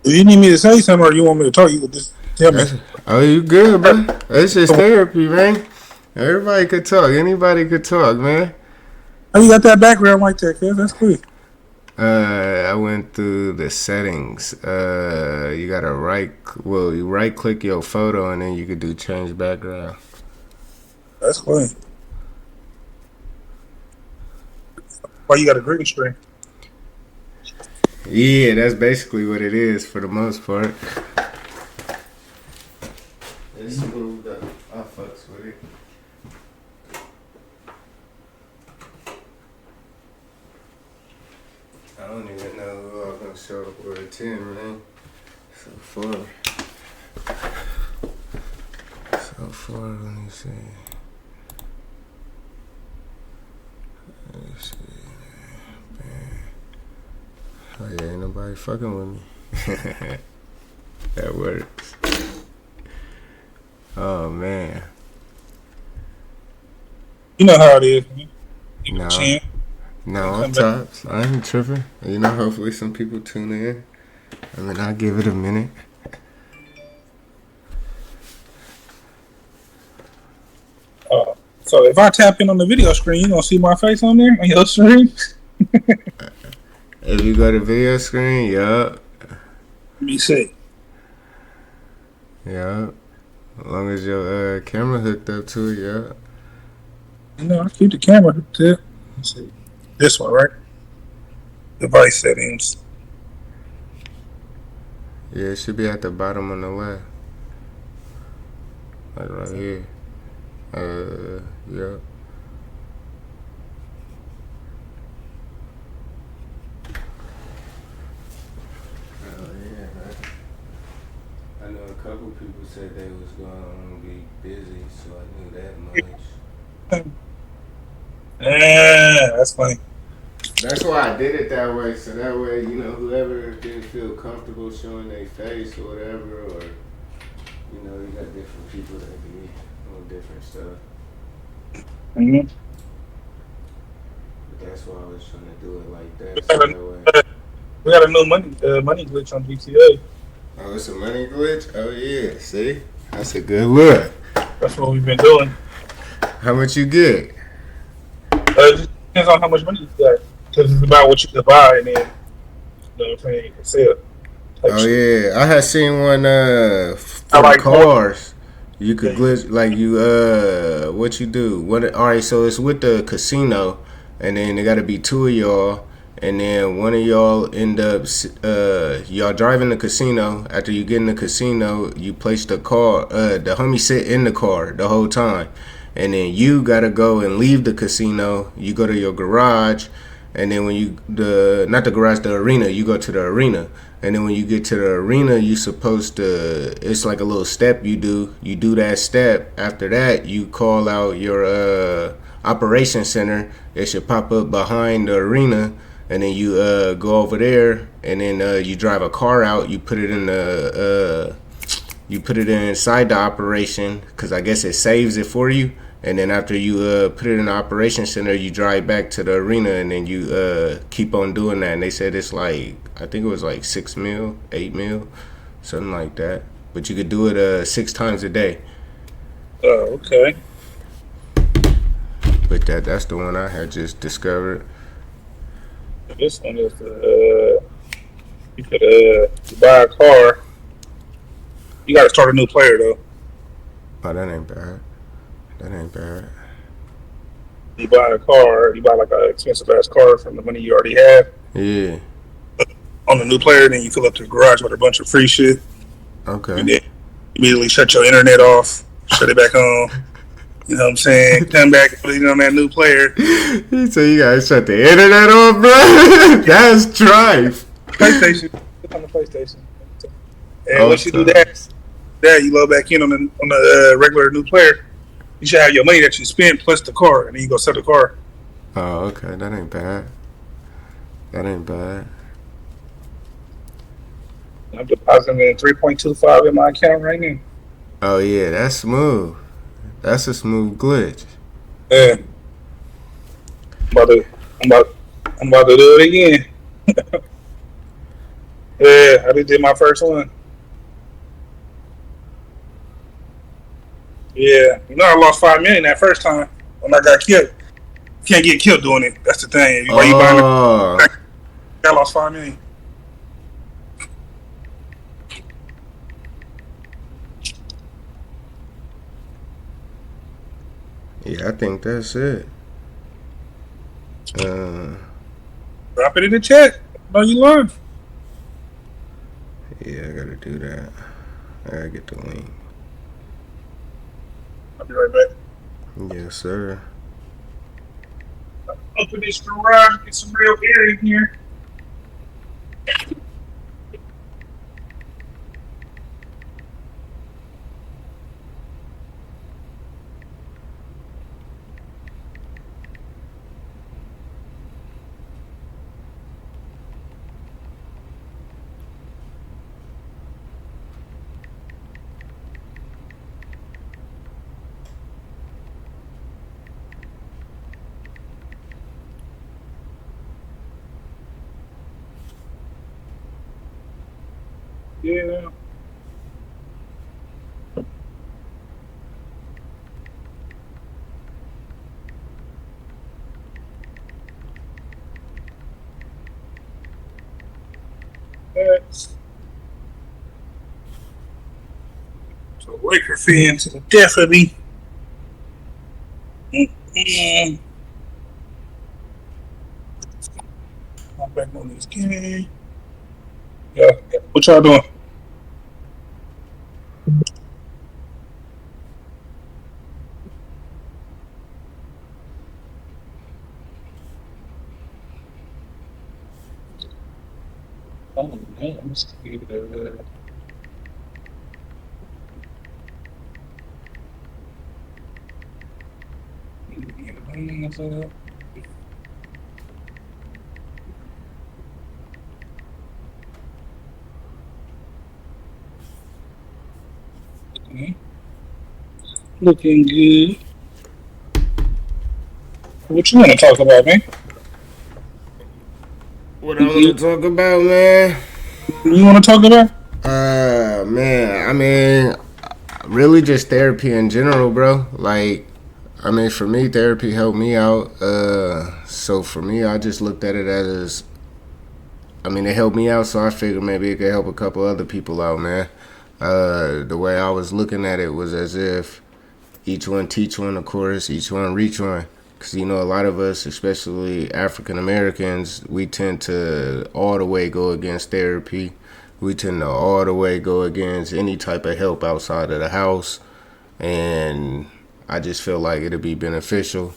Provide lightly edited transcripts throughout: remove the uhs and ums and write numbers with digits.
Do you need me to say something, or you want me to talk? You just tell me. That's, oh, you good, bro? That's just therapy, man. Everybody could talk. Anybody could talk, man. How you got that background like that, kid? That's cool. I went through the settings. You gotta you right click your photo and then you could do change background. That's cool. Why you got a green screen? Yeah, that's basically what it is for the most part. It's smooth up. I fucks with it. I don't even know who I'm gonna show up with a 10, man. So far, let me see. Man. Oh yeah, ain't nobody fucking with me. That works. Oh man. You know how it is, man. No. No, I'm tops. I ain't tripping. You know, hopefully some people tune in. I mean, I'll give it a minute. So if I tap in on the video screen, you gonna see my face on there on your screen? If you go to video screen, yup. Let me see. Yup. As long as your camera hooked up to it, yup. You know, I keep the camera hooked up. Let's see. This one, right? Device settings. Yeah, it should be at the bottom on the left. Like right here. Yep. Oh yeah, man. I know a couple people said they was gonna be busy, so I knew that much. Yeah, that's funny. That's why I did it that way, so that way, you know, whoever didn't feel comfortable showing their face or whatever, or, you know, you got different people that be on different stuff. Mm-hmm. But that's why I was trying to do it like that, so that way. We got a new money glitch on GTA. Oh, it's a money glitch? Oh, yeah, see? That's a good look. That's what we've been doing. How much you get? It just depends on how much money you got. Because it's about what you can buy and then, you know what I'm saying, you can sell. Oh, shit. Yeah. I had seen one for like cars. You could glitch, like you, what you do? All right, so it's with the casino, and then there got to be two of y'all, and then one of y'all end up, y'all driving the casino. After you get in the casino, you place the car, the homie sit in the car the whole time. And then you got to go and leave the casino. You go to your garage. And then when not the garage, the arena, you go to the arena. And then when you get to the arena, you supposed to, it's like a little step you do. You do that step. After that, you call out your operation center. It should pop up behind the arena. And then you go over there. And then you drive a car out. You put it in you put it inside the operation. Because I guess it saves it for you. And then after you put it in the operation center, you drive back to the arena, and then you keep on doing that. And they said it's like, I think it was like 6 mil, 8 mil, something like that. But you could do it 6 times a day. Oh, okay. But that's the one I had just discovered. This one is you could buy a car. You got to start a new player though. Oh, that ain't bad. That ain't bad. You buy a car, you buy like an expensive ass car from the money you already have. Yeah. On the new player, then you fill up the garage with a bunch of free shit. Okay. And then immediately shut your internet off, shut it back on. You know what I'm saying? Come back and put it on that new player. So you gotta shut the internet off, bro? That's trife. PlayStation. On the PlayStation. And once you do that, you log back in on the regular new player. You should have your money that you spend plus the car, and then you go sell the car. Oh, okay. That ain't bad. That ain't bad. I'm depositing 3.25 in my account right now. Oh yeah, that's smooth. That's a smooth glitch. Yeah. I'm about to do it again. Yeah, I just did my first one. Yeah, you know I lost 5 million that first time when I got killed. You can't get killed doing it. That's the thing. Why you buying the? Oh, I lost 5 million. yeah, I think that's it. Uh, Drop it in the chat. No, you learn. yeah, I gotta do that. I gotta get the link. I'll be right back. Yes, sir. Open this garage. Get some real air in here. Yeah. That's so Laker fans to the death of me. Mm-mm. I'm back on this game. Yeah. What y'all doing? Oh man, I'm scared. Looking good. What you want to talk about, man? What I want to You, talk about, man? you want to talk about? Man, I mean, really just therapy in general, bro. Like, I mean, for me, therapy helped me out. So for me, I just looked at it as, I mean, it helped me out, so I figured maybe it could help a couple other people out, man. The way I was looking at it was as if each one teach one, of course, each one reach one. Because, you know, a lot of us, especially African Americans, we tend to all the way go against therapy. We tend to all the way go against any type of help outside of the house. And I just feel like it'd be beneficial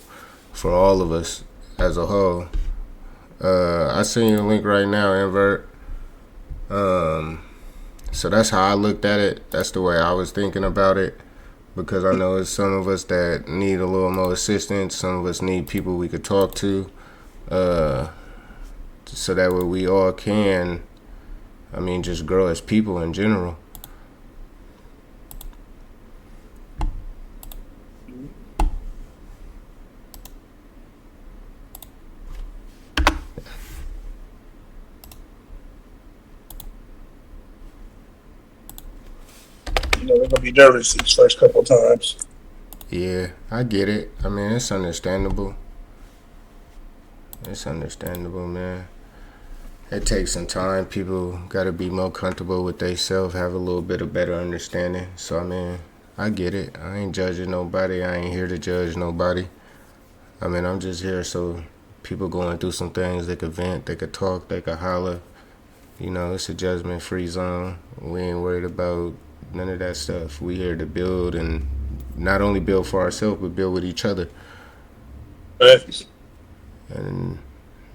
for all of us as a whole. I send you a link right now, Invert. So that's how I looked at it. That's the way I was thinking about it. Because I know it's some of us that need a little more assistance. Some of us need people we could talk to. Uh, so that way we all can, I mean, just grow as people in general. You know, they're gonna be nervous these first couple times. Yeah, I get it. I mean, it's understandable. It's understandable, man. It takes some time. People got to be more comfortable with themselves, have a little bit of better understanding. So, I mean, I get it. I ain't judging nobody. I ain't here to judge nobody. I mean, I'm just here so people going through some things, they could vent, they could talk, they could holler. You know, it's a judgment free zone. We ain't worried about none of that stuff. We here to build and not only build for ourselves, but build with each other. But And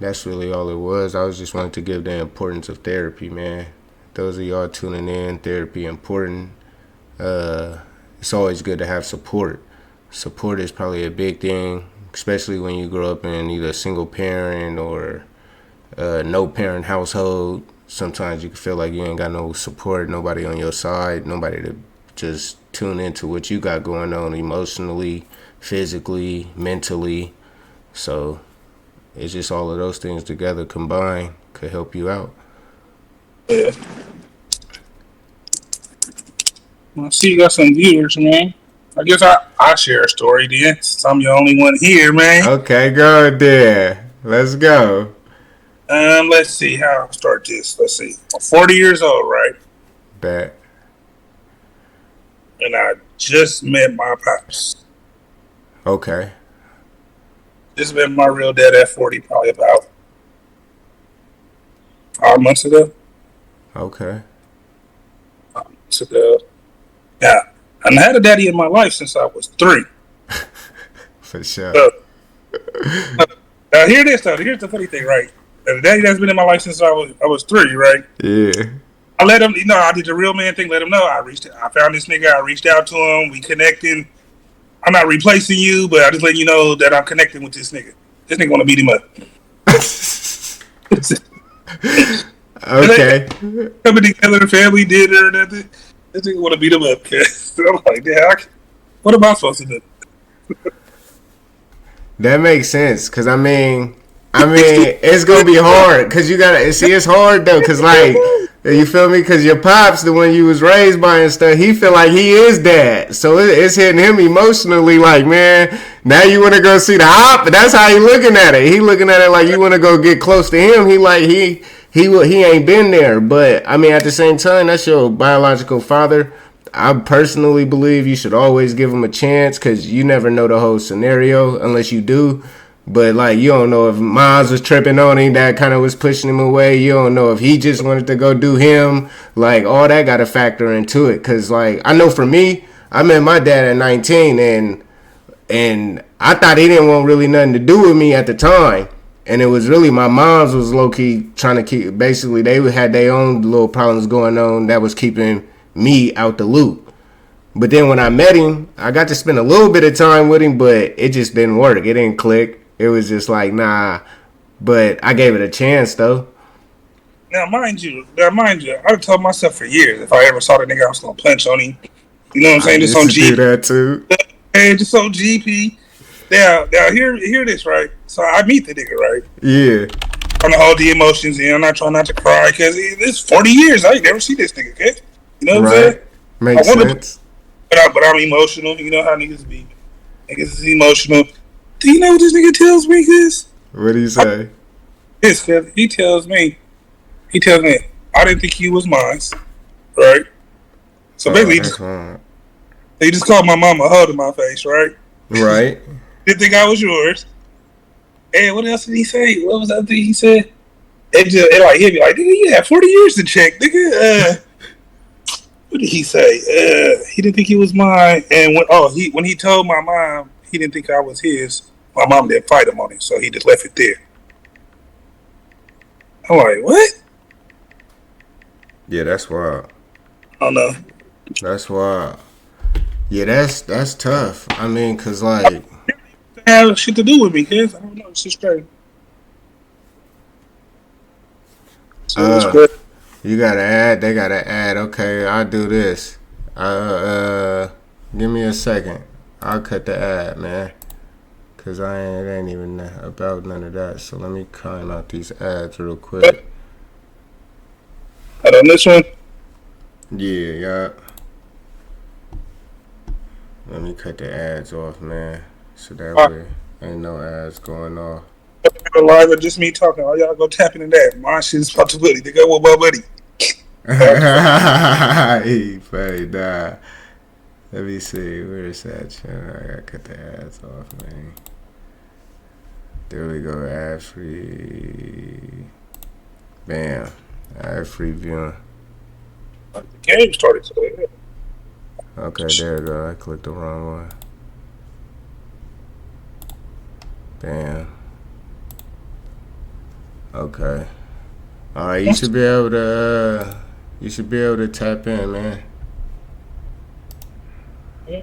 that's really all it was. I was just wanting to give the importance of therapy, man. Those of y'all tuning in, therapy important. Uh, it's always good to have support. Support is probably a big thing, especially when you grow up in either a single parent or no parent household. Sometimes you can feel like you ain't got no support, nobody on your side, nobody to just tune into what you got going on emotionally, physically, mentally. So it's just all of those things together combined could help you out. Yeah. I see you got some viewers, man. I guess I share a story then, since I'm the only one here, man. Okay, go there. Let's go. Let's see how I'll start this. Let's see. I'm 40 years old, right? Bet. And I just met my pops. Okay. Just met my real dad at 40, probably about 5 months ago. Okay. So, yeah. And I had a daddy in my life since I was 3. For sure. So, now here it is though. Here's the funny thing, right? The daddy that's been in my life since I was 3, right? Yeah. I let him, I did the real man thing. Let him know I found this nigga. I reached out to him. We connected. I'm not replacing you, but I just letting you know that I'm connecting with this nigga. This nigga want to beat him up. Okay. Coming together, the family dinner, and everything. This nigga want to beat him up. So I'm like, yeah, what am I supposed to do? That makes sense, cause I mean, it's gonna be hard, cause you gotta see. It's hard though, cause like, you feel me? Cause your pops, the one you was raised by and stuff, he feel like he is dad, so it's hitting him emotionally. Like, man, now you want to go see the op? That's how he looking at it. He looking at it like you want to go get close to him. He like he ain't been there, but I mean, at the same time, that's your biological father. I personally believe you should always give him a chance because you never know the whole scenario unless you do. But like, you don't know if Miles was tripping on him, that kind of was pushing him away. You don't know if he just wanted to go do him. Like, all that got to factor into it. Cause like, I know for me, I met my dad at 19, and I thought he didn't want really nothing to do with me at the time. And it was really my mom's was low key trying to keep. Basically, they had their own little problems going on that was keeping me out the loop. But then when I met him, I got to spend a little bit of time with him, but it just didn't work. It didn't click. It was just like, nah. But I gave it a chance though. Now, mind you, I told myself for years if I ever saw the nigga, I was gonna punch on him. You know what I'm saying? Just on GP. Do that too. Hey, just on GP. Now, hear this, right? So I meet the nigga, right? Yeah. Trying to hold the emotions in. I'm not trying not to cry because it's 40 years. I ain't never see this nigga, okay? You know what I'm saying? Makes sense. But I'm emotional. You know how niggas be. Niggas is emotional. Do you know what this nigga tells me, Chris? What do you say? He tells me, I didn't think he was mine, right? So basically, he just called my mama a hoe to my face, right? Right. Didn't think I was yours. And what else did he say? What was that thing he said? It like hit me like, nigga, you had 40 years to check, nigga. What did he say? He didn't think he was mine. And when he told my mom he didn't think I was his, my mom didn't fight him on it, so he just left it there. I'm like, what? Yeah, that's wild. I don't know. That's wild. Yeah, that's tough. I mean, cause like, have shit to do with me, kids. I don't know. It's just crazy. So you gotta add. They gotta add. Okay, I'll do this. Give me a second. I'll cut the ad, man. Cause it ain't even about none of that. So let me climb out these ads real quick. On this one? Yeah. Let me cut the ads off, man. So that way ain't no ads going off. Live or just me talking. All y'all go tapping in that. My shit's about to buddy. They go with my buddy. He funny, nah. Let me see. Where's that channel? I gotta cut the ads off, man. There we go. Ad free. Bam. Ad free viewing. The game started today. Okay, there we go. I clicked the wrong one. Bam. Okay. All right, you should be able to. You should be able to tap in, man. You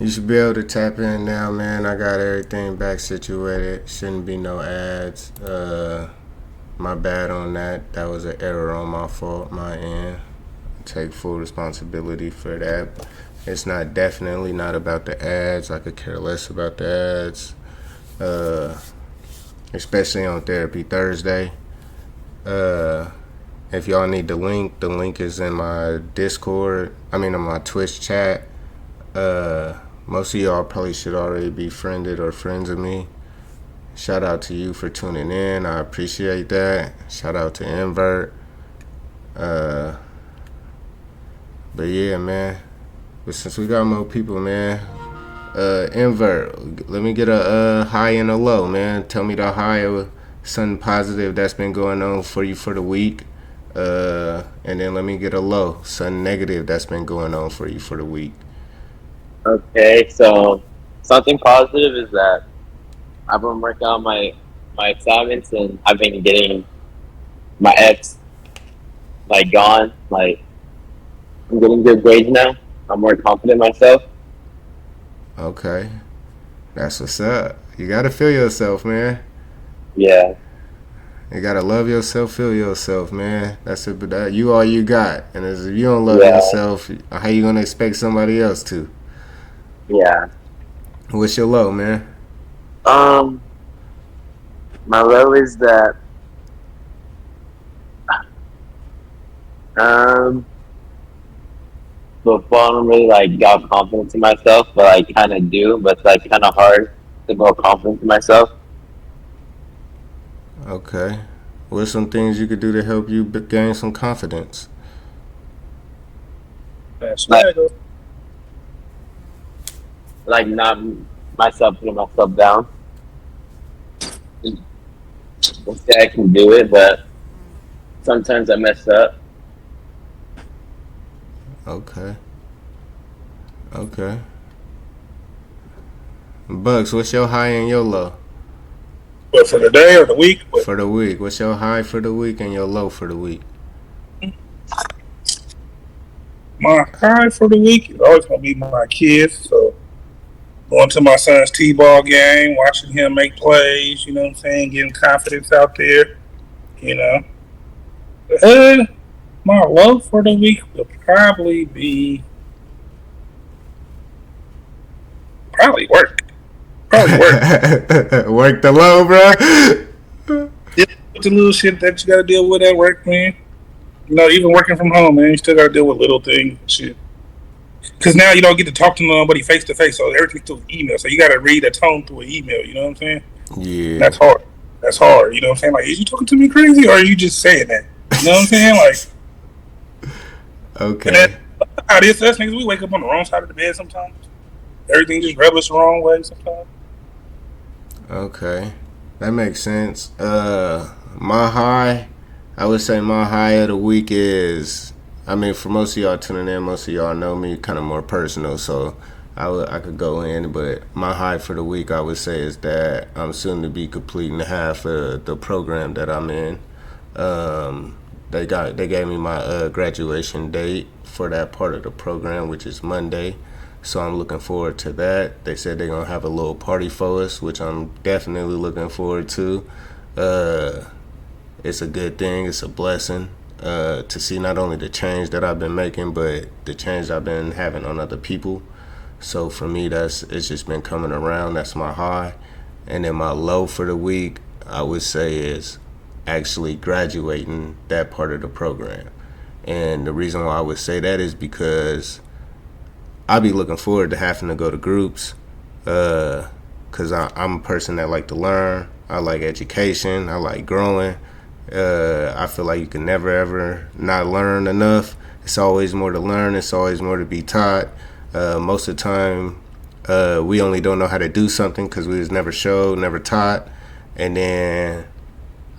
should be able to tap in now, man. I got everything back situated. Shouldn't be no ads. My bad on that. That was an error on my fault, my end. Take full responsibility for that. It's definitely not about the ads. I could care less about the ads. Especially on Therapy Thursday. Uh, if y'all need the link is in my Discord. I mean, in my Twitch chat. Most of y'all probably should already be friended or friends of me. Shout out to you for tuning in. I appreciate that. Shout out to Invert. Uh, but yeah, man. But since we got more people, man, Invert, let me get a high and a low, man. Tell me the high of something positive that's been going on for you for the week. And then let me get a low, something negative that's been going on for you for the week. Okay, so something positive is that I've been working on my assignments and I've been getting my F's like gone. Like I'm getting good grades now. I'm more confident in myself. Okay, that's what's up. You gotta feel yourself, man. Yeah, You gotta love yourself, feel yourself, man. That's it. But that, you all you got, and if you don't love yeah, yourself, how you gonna expect somebody else to? yeah. What's your low, man? Um, my low is that um before I don't really like got confidence in myself, but I kind of do. But it's like kind of hard to build confidence in myself. Okay. What's some things you could do to help you gain some confidence? That's Like right. like not myself putting myself down. I say I can do it, but sometimes I mess up. Okay. Okay. Bucks, what's your high and your low But for the day or the week, but for the week? What's your high for the week and your low for the week? my high for the week is always gonna be my kids. So going to my son's t-ball game, watching him make plays. You know what I'm saying? Getting confidence out there. You know. Uh, my low for the week would probably work. Probably work. Work the low, bro. Deal with the little shit that you got to deal with at work, man. You know, even working from home, man, you still got to deal with little things and shit. Because now you don't get to talk to nobody face to face, so everything's through email. So you got to read a tone through an email. You know what I'm saying? Yeah. That's hard. That's hard. You know what I'm saying? Like, is you talking to me crazy, or are you just saying that? You know what I'm saying? Like, and then Okay. how it is to us niggas, we wake up on the wrong side of the bed sometimes. Everything just rub us the wrong way sometimes. Okay. That makes sense. My high, I would say my high of the week is, I mean, for most of y'all tuning in, most of y'all know me kind of more personal, so I could go in, but my high for the week, I would say, is that I'm soon to be completing half of the program that I'm in. Um, they gave me my graduation date for that part of the program, which is Monday. So I'm looking forward to that. They said they're gonna have a little party for us, which I'm definitely looking forward to. Uh, it's a good thing. It's a blessing to see not only the change that I've been making, but the change I've been having on other people. So for me, it's just been coming around. That's my high, and then my low for the week, I would say, is actually graduating that part of the program. And the reason why I would say that is because I be looking forward to having to go to groups, cause I'm a person that like to learn. I like education. I like growing. I feel like you can never ever not learn enough. It's always more to learn. It's always more to be taught. Most of the time, we only don't know how to do something because we was never showed, never taught, and then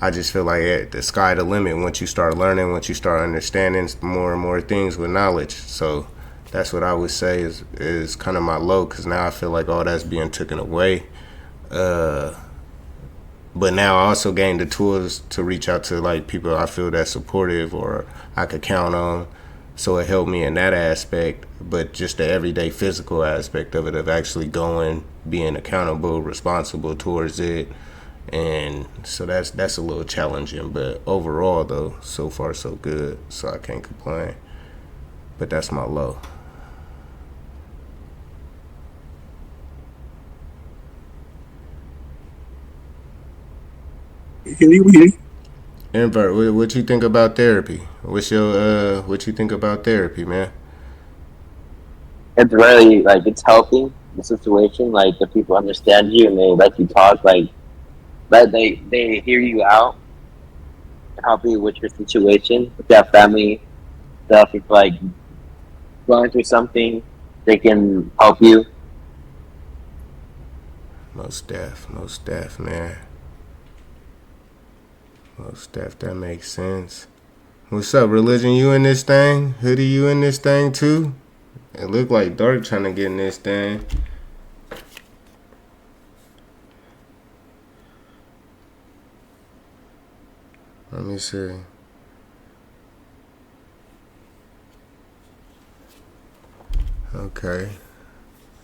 I just feel like the sky the limit once you start learning, once you start understanding more and more things with knowledge. So that's what I would say is kind of my low because now I feel like all that's being taken away. Uh, but now I also gained the tools to reach out to like people I feel that's supportive or I could count on. So it helped me in that aspect, but just the everyday physical aspect of it, of actually going, being accountable, responsible towards it, and so that's a little challenging. But overall, though, so far so good, so I can't complain. But that's my low. Invert, what you think about therapy? What you think about therapy, man? It's really like it's helping the situation. Like the people understand you and they let you talk. Like that they hear you out, help you with your situation. If you have family stuff, if like going through something, they can help you. Most deaf, man. Most deaf. That makes sense. What's up, religion? You in this thing? Hoodie, you in this thing too? It look like Dark trying to get in this thing. Let me see. Okay.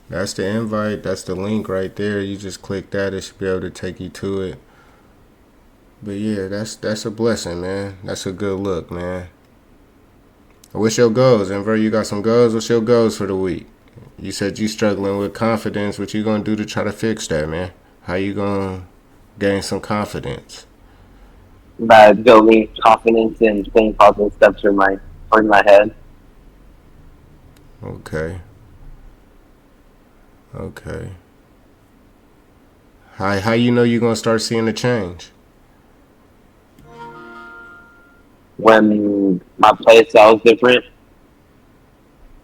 That's the invite. That's the link right there. You just click that. It should be able to take you to it. But yeah, that's a blessing, man. That's a good look, man. What's your goals, Enver? You got some goals? What's your goals for the week? You said you struggling with confidence. What you gonna do to try to fix that, man? How you gonna gain some confidence? By building confidence and putting positive steps in my head. Okay. Okay. How you know you gonna start seeing a change? When my play style is different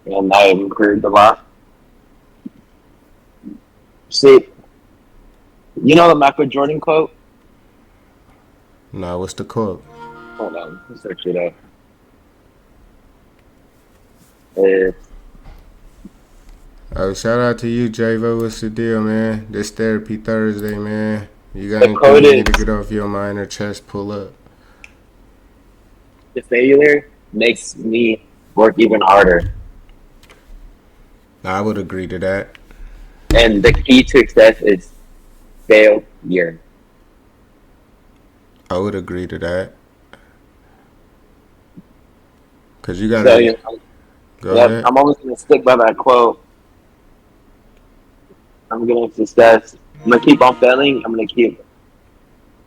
and I improved a lot. See, you know the Michael Jordan quote? Nah, what's the quote? Hold on, let's search it up. It's Oh, shout out to you, Javo. What's the deal, man? This Therapy Thursday, man. You got the anything quote you need to is get off your mind or chest? Pull up. the failure makes me work even harder. I would agree to that. And the key to success is failure. I would agree to that. Cause you So gotta go yep, ahead. I'm always gonna stick by that quote. I'm gonna success. I'm gonna keep on failing. I'm gonna keep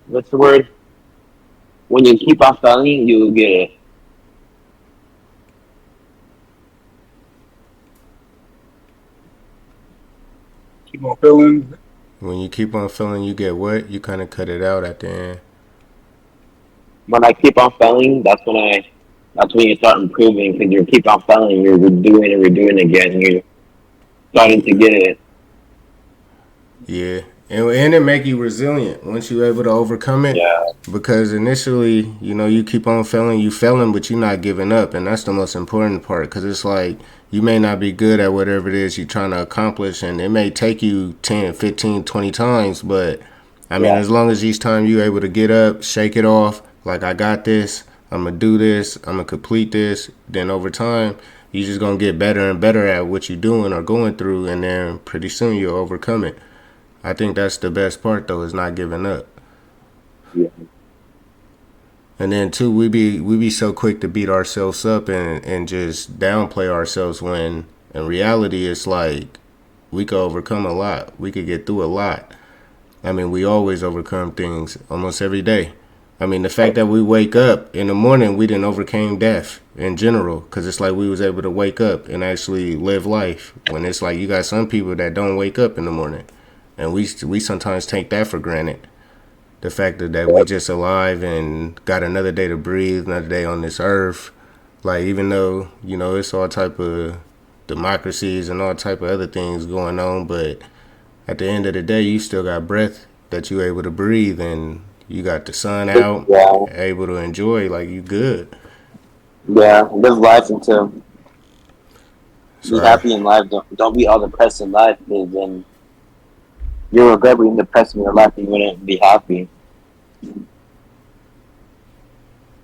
what's the word? When you keep on failing, you will get it. Keep on feeling. When you keep on feeling you get what, you kind of cut it out at the end. When I keep on failing, that's when you start improving because you keep on failing. You're redoing and redoing again. And you're starting to get it. Yeah. And it make you resilient once you're able to overcome it. Yeah. Because initially, you keep on failing, you failing, but you're not giving up. And that's the most important part. Because it's like you may not be good at whatever it is you're trying to accomplish. And it may take you 10, 15, 20 times. But, I mean, Yeah. as long as each time you're able to get up, shake it off, like, I got this, I'm going to do this, I'm going to complete this, then over time, you're just going to get better and better at what you're doing or going through. And then pretty soon you'll overcome it. I think that's the best part though, is not giving up. Yeah. And then too, we be so quick to beat ourselves up and just downplay ourselves when in reality it's like we could overcome a lot. We could get through a lot. I mean, we always overcome things almost every day. I mean, the fact that we wake up in the morning, we didn't overcame death in general, because it's like we was able to wake up and actually live life. When it's like you got some people that don't wake up in the morning. And we sometimes take that for granted. The fact that we just alive and got another day to breathe, another day on this earth. Like, even though, it's all type of democracies and all type of other things going on, but at the end of the day, you still got breath that you able to breathe, and you got the sun out, Yeah. able to enjoy, like, you good. Yeah. Live life until So be happy in life. Don't be all depressed in life because then you'll regret being depressed in your life and you wouldn't be happy.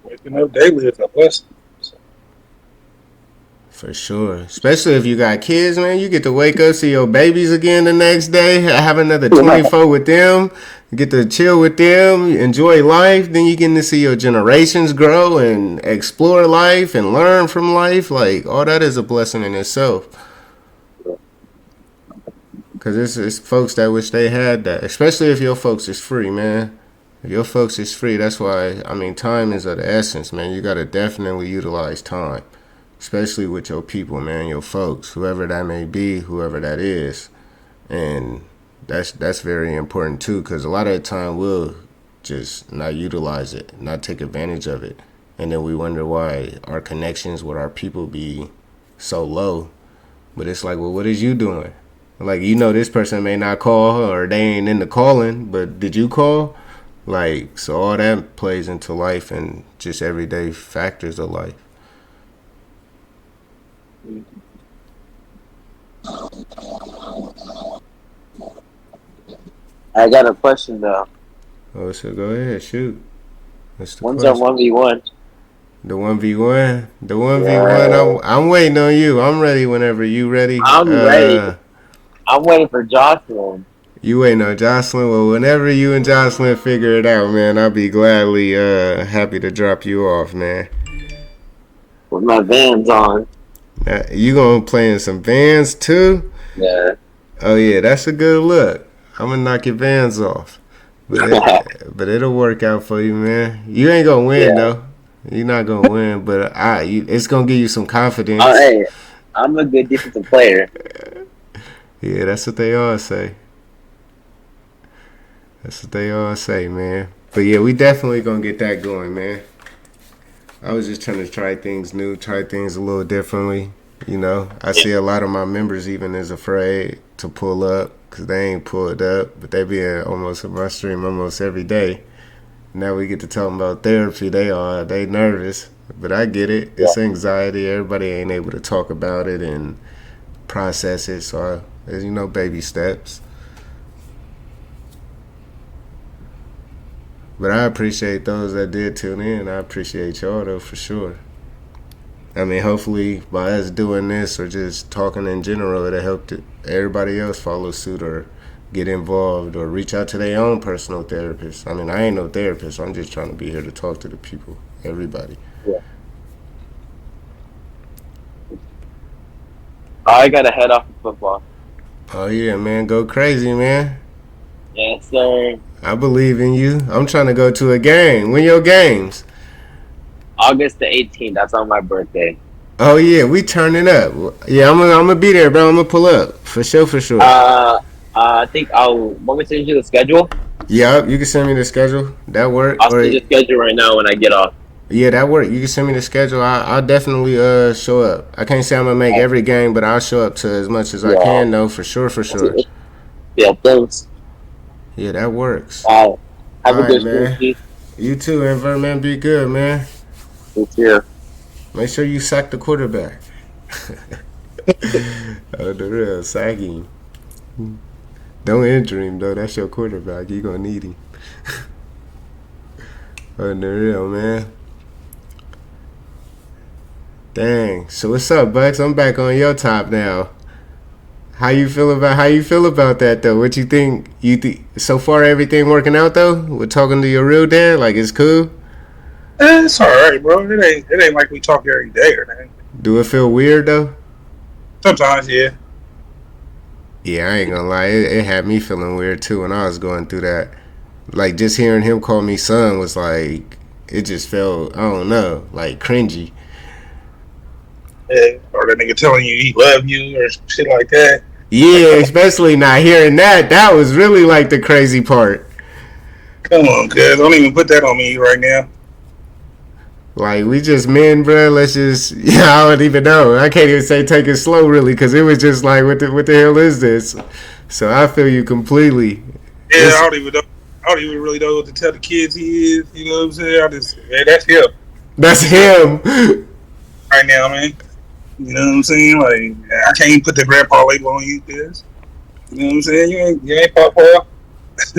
Waking up daily is a blessing. For sure. Especially if you got kids, man. You get to wake up, see your babies again the next day, have another 24 with them, get to chill with them, enjoy life. Then you get to see your generations grow and explore life and learn from life. Like, all that is a blessing in itself. Because it's folks that wish they had that. Especially if your folks is free, man. Your folks is free. That's why, I mean, time is of the essence, man. You got to definitely utilize time, especially with your people, man, your folks, whoever that may be, whoever that is. And that's very important, too, because a lot of the time we'll just not utilize it, not take advantage of it. And then we wonder why our connections with our people be so low. But it's like, well, what is you doing? Like, this person may not call or they ain't into calling, but did you call? Like, so all that plays into life and just everyday factors of life. I got a question though. Oh, so go ahead, shoot. That's the One's on question. 1v1. The 1v1? The 1v1, Yeah. I'm waiting on you. I'm ready whenever you ready. I'm ready. I'm waiting for Jocelyn. You waiting on Jocelyn? Well, whenever you and Jocelyn figure it out, man, I'll be gladly happy to drop you off, man. With my Vans on. You gonna play in some Vans too? Yeah. Oh yeah, that's a good look. I'm gonna knock your Vans off, but it'll work out for you, man. You ain't gonna win though. You're not gonna win, but it's gonna give you some confidence. Oh, hey, I'm a good defensive player. Yeah, that's what they all say. That's what they all say, man. But yeah, we definitely gonna get that going, man. I was just trying to try things new, try things a little differently. I see a lot of my members even is afraid to pull up because they ain't pulled up, but they be almost in my stream almost every day. Now we get to talk about therapy. They nervous, but I get it. It's anxiety. Everybody ain't able to talk about it and process it. So, as you know, baby steps. But I appreciate those that did tune in. I appreciate y'all though for sure. I mean, hopefully by us doing this or just talking in general, it'll help everybody else follow suit or get involved or reach out to their own personal therapist. I mean, I ain't no therapist. I'm just trying to be here to talk to the people, everybody. Yeah. I gotta head off to football. Oh yeah, man, go crazy, man. Yes, sir. I believe in you. I'm trying to go to a game. When your games? August the 18th. That's on my birthday. Oh yeah, we turning up. Yeah, I'm gonna be there, bro. I'm gonna pull up for sure, for sure. I think want me to send you the schedule? Yeah, you can send me the schedule. That work. I'll send you the schedule right now when I get off. Yeah, that work. You can send me the schedule. I'll definitely show up. I can't say I'm gonna make every game, but I'll show up to as much as I can, though, for sure, for sure. Yeah, thanks. Yeah, that works. Have a good man. stream. You too, Enver, man. Be good, man. You too. Make sure you sack the quarterback. Oh, the real, sack him. Don't injure him, though. That's your quarterback. You gonna need him. Oh, the real, man. Dang. So what's up, Bucks? I'm back on your top now. How you feel about that though? What you think? So far everything working out though? We're talking to your real dad, like it's cool. It's all right, bro. It ain't like we talk every day or anything. Do it feel weird though? Sometimes, yeah. Yeah, I ain't gonna lie. It had me feeling weird too when I was going through that. Like just hearing him call me son was like it just felt I don't know like cringy. Yeah, or that nigga telling you he love you or shit like that. Yeah, especially not hearing that. That was really like the crazy part. Come on, cuz. Don't even put that on me right now. Like, we just men, bro. Let's just, I don't even know. I can't even say take it slow, really, because it was just like, what the hell is this? So I feel you completely. Yeah, I don't even really know what to tell the kids he is. You know what I'm saying? Man, that's him. That's him. Right now, man. You know what I'm saying? Like, I can't even put the grandpa label on you, cuz. You know what I'm saying? You ain't Papa.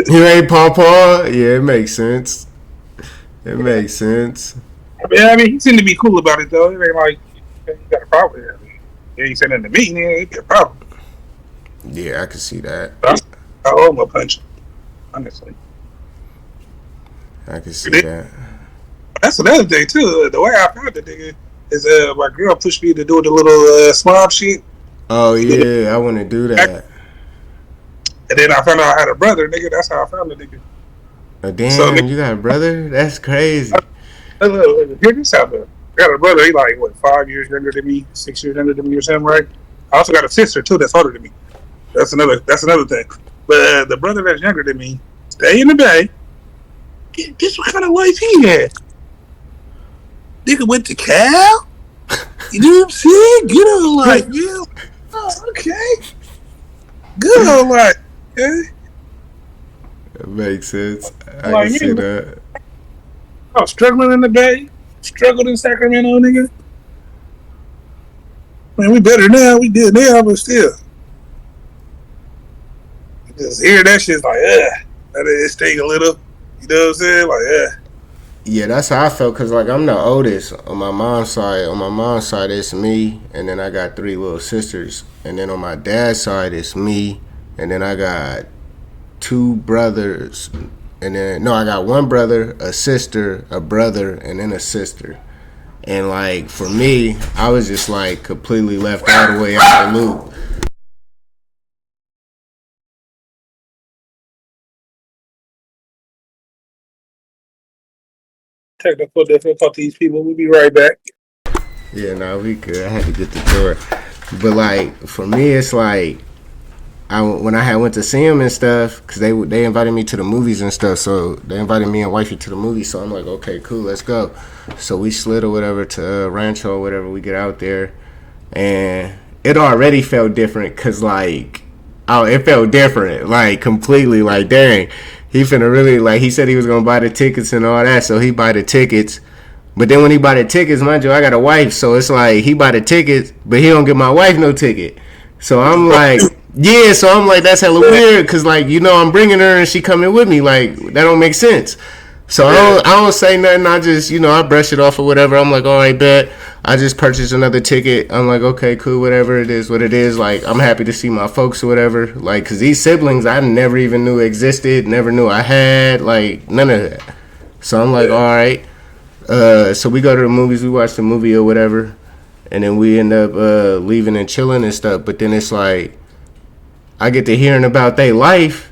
You ain't Papa? Yeah, it makes sense. It makes sense. I mean, he seemed to be cool about it, though. It ain't like he got a problem with it. Yeah, he said nothing to me, then it'd be a problem. Yeah, I can see that. I owe him a punch, honestly. I can see that. That's another thing, too. The way I found the nigga is my girl pushed me to do the little slob shit. Oh, yeah, I want to do that. And then I found out I had a brother, nigga. That's how I found the nigga. So Damn, you got a brother? That's crazy. hear this out there. I got a brother. He like what 5 years younger than me, 6 years younger than me, or something, right? I also got a sister too that's older than me. That's another. That's another thing. But the brother that's younger than me, stay in the bay. Guess what kind of life he had? Nigga went to Cal. You know what I'm saying? Good old life, yeah. Oh, okay. Good old life. Okay. That makes sense. I can Like see me, that. I was struggling in the bay, struggled in Sacramento, nigga. Man, we better now. We did now, but still. Just hear that shit's like, that is sting a little. You know what I'm saying? Like, Yeah, that's how I felt because like I'm the oldest on my mom's side. On my mom's side, it's me, and then I got three little sisters, and then on my dad's side, it's me, and then I got two brothers, and then no, I got one brother, a sister, a brother, and then a sister. And like for me, I was just like completely left all the way out the loop. technical difficulties, people. We'll be right back. Yeah, no, we good. I had to get the door, but like for me, it's like when I had went to see him and stuff, cause they invited me to the movies and stuff. So they invited me and wifey to the movies. So I'm like, okay, cool, let's go. So we slid or whatever to Rancho or whatever. We get out there, and it already felt different, cause like, oh, it felt different, like completely. Like, dang, he finna really like. He said he was gonna buy the tickets and all that, so he buy the tickets. But then when he buy the tickets, mind you, I got a wife, so it's like he buy the tickets, but he don't give my wife no ticket. So I'm like, yeah, so I'm like, that's hella weird, cause like, you know, I'm bringing her and she coming with me, like that don't make sense. So I don't say nothing. I just, you know, I brush it off or whatever. I'm like, all right, bet. I just purchased another ticket. I'm like, okay, cool, whatever it is, what it is. Like, I'm happy to see my folks or whatever. Like, cause these siblings I never even knew existed, never knew I had, like none of that. So I'm like, all right. So we go to the movies, we watch the movie or whatever, and then we end up leaving and chilling and stuff. But then it's like I get to hearing about their life,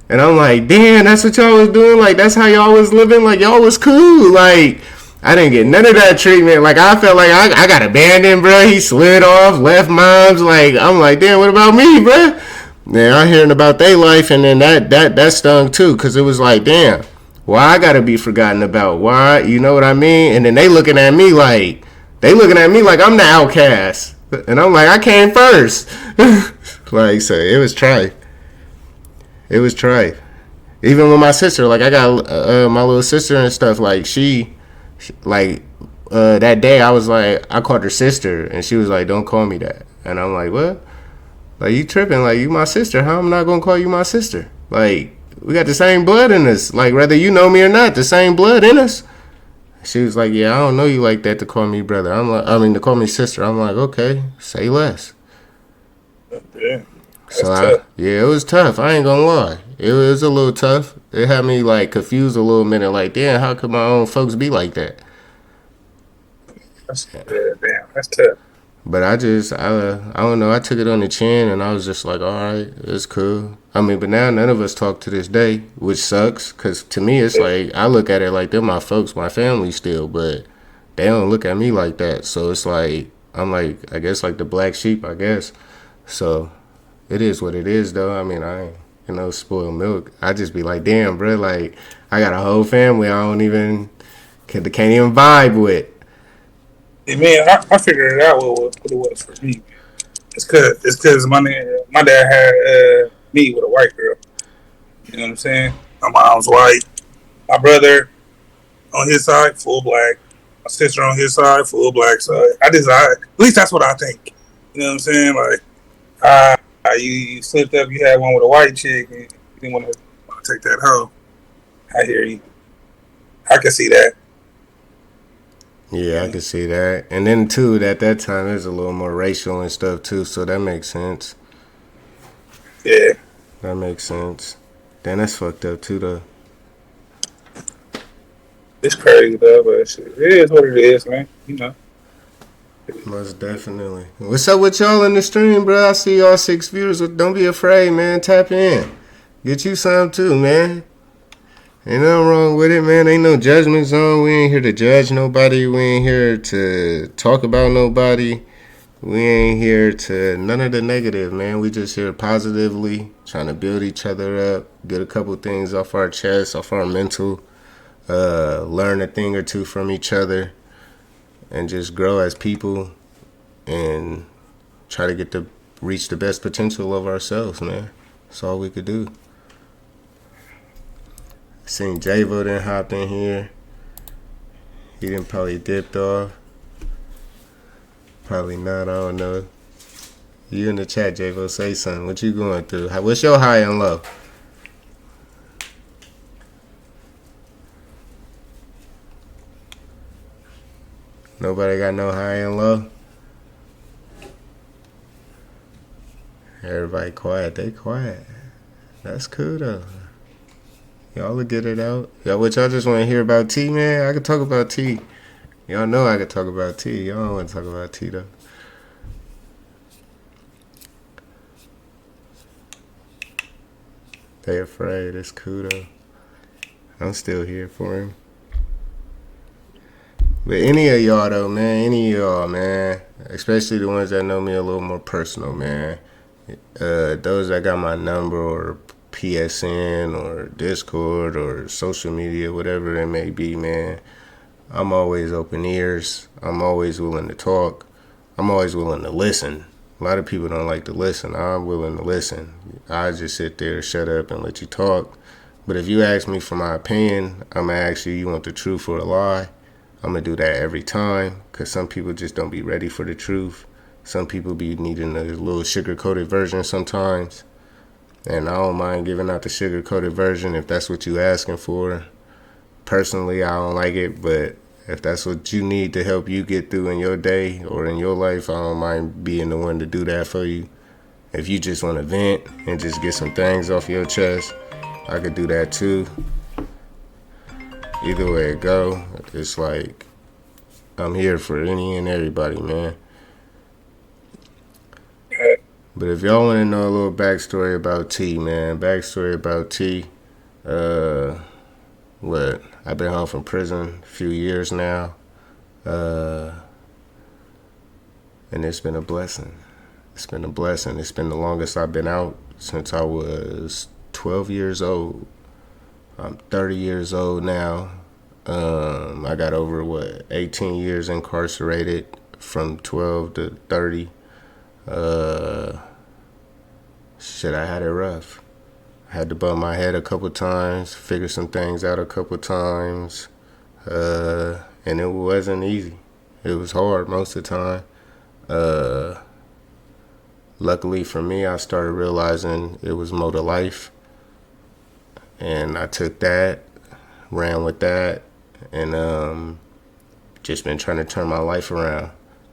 and I'm like, damn, that's what y'all was doing. Like that's how y'all was living. Like y'all was cool. Like I didn't get none of that treatment. Like I felt like I got abandoned, bro. He slid off, left moms. Like I'm like, damn, what about me, bro? Then I'm hearing about their life, and then that stung too, cause it was like, damn. Why I gotta be forgotten about? Why, you know what I mean? And then they looking at me like I'm the outcast, and I'm like I came first. Like so, it was trife. It was trife. Even with my sister, like I got my little sister and stuff. Like she, like that day I was like I called her sister, and she was like, "Don't call me that." And I'm like, "What? Like you tripping? Like you my sister? How I'm not gonna call you my sister? Like." We got the same blood in us. Like, whether you know me or not, the same blood in us. She was like, yeah, I don't know you like that to call me brother. I'm like, I mean, to call me sister. I'm like, okay, say less. Yeah, So, yeah, it was tough. I ain't gonna lie. It was a little tough. It had me, like, confused a little minute. Like, damn, how could my own folks be like that? Damn, that's tough. But I don't know. I took it on the chin, and I was just like, all right, it's cool. I mean, but now none of us talk to this day, which sucks. Because to me, it's like, I look at it like they're my folks, my family still, but they don't look at me like that. So it's like, I'm like, I guess like the black sheep, I guess. So it is what it is, though. I mean, I ain't, spoiled milk. I just be like, damn, bro, like, I got a whole family I don't even, can't even vibe with. Hey, man, I figured it out what it was for me. It's cause my dad had me with a white girl. You know what I'm saying? My mom's white. My brother on his side, full black. My sister on his side, full black. So at least that's what I think. You know what I'm saying? Like, you slipped up, you had one with a white chick, and you didn't want to take that hoe. I hear you. I can see that. Yeah, I can see that. And then, too, at that time, it was a little more racial and stuff, too, so that makes sense. Yeah. That makes sense. Then that's fucked up, too, though. It's crazy, though, but it is what it is, man. You know. Most definitely. What's up with y'all in the stream, bro? I see y'all 6 viewers. Don't be afraid, man. Tap in. Get you some, too, man. Ain't nothing wrong with it, man. Ain't no judgment zone. We ain't here to judge nobody. We ain't here to talk about nobody. We ain't here to none of the negative, man. We just here positively trying to build each other up, get a couple things off our chest, off our mental, learn a thing or two from each other, and just grow as people and try to get to reach the best potential of ourselves, man. That's all we could do. Seen Javo then hopped in here. He didn't probably dipped off. Probably not, I don't know. You in the chat, Javo, say something. What you going through? What's your high and low? Nobody got no high and low? Everybody quiet. They quiet. That's cool, though. Y'all will get it out. Y'all just want to hear about tea, man? I could talk about tea. Y'all know I could talk about tea. Y'all don't want to talk about tea, though. They afraid. It's cool, though. I'm still here for him. But any of y'all, though, man, especially the ones that know me a little more personal, man, those that got my number or PSN or Discord or social media, whatever it may be, man, I'm always open ears. I'm always willing to talk. I'm always willing to listen. A lot of people don't like to listen. I'm willing to listen. I just sit there, shut up, and let you talk. But if you ask me for my opinion, I'm going to ask you want the truth or a lie? I'm going to do that every time because some people just don't be ready for the truth. Some people be needing a little sugar-coated version sometimes. And I don't mind giving out the sugar-coated version if that's what you asking for. Personally, I don't like it, but if that's what you need to help you get through in your day or in your life, I don't mind being the one to do that for you. If you just want to vent and just get some things off your chest, I could do that too. Either way it go, it's like I'm here for any and everybody, man. But if y'all want to know a little backstory about T, man, I've been home from prison a few years now, and it's been a blessing. It's been the longest I've been out since I was 12 years old. I'm 30 years old now. I got over 18 years incarcerated from 12 to 30. I had it rough. I had to bump my head a couple times, figure some things out a couple times, and it wasn't easy. It was hard most of the time. Luckily for me, I started realizing it was more to life, and I took that, ran with that, and just been trying to turn my life around.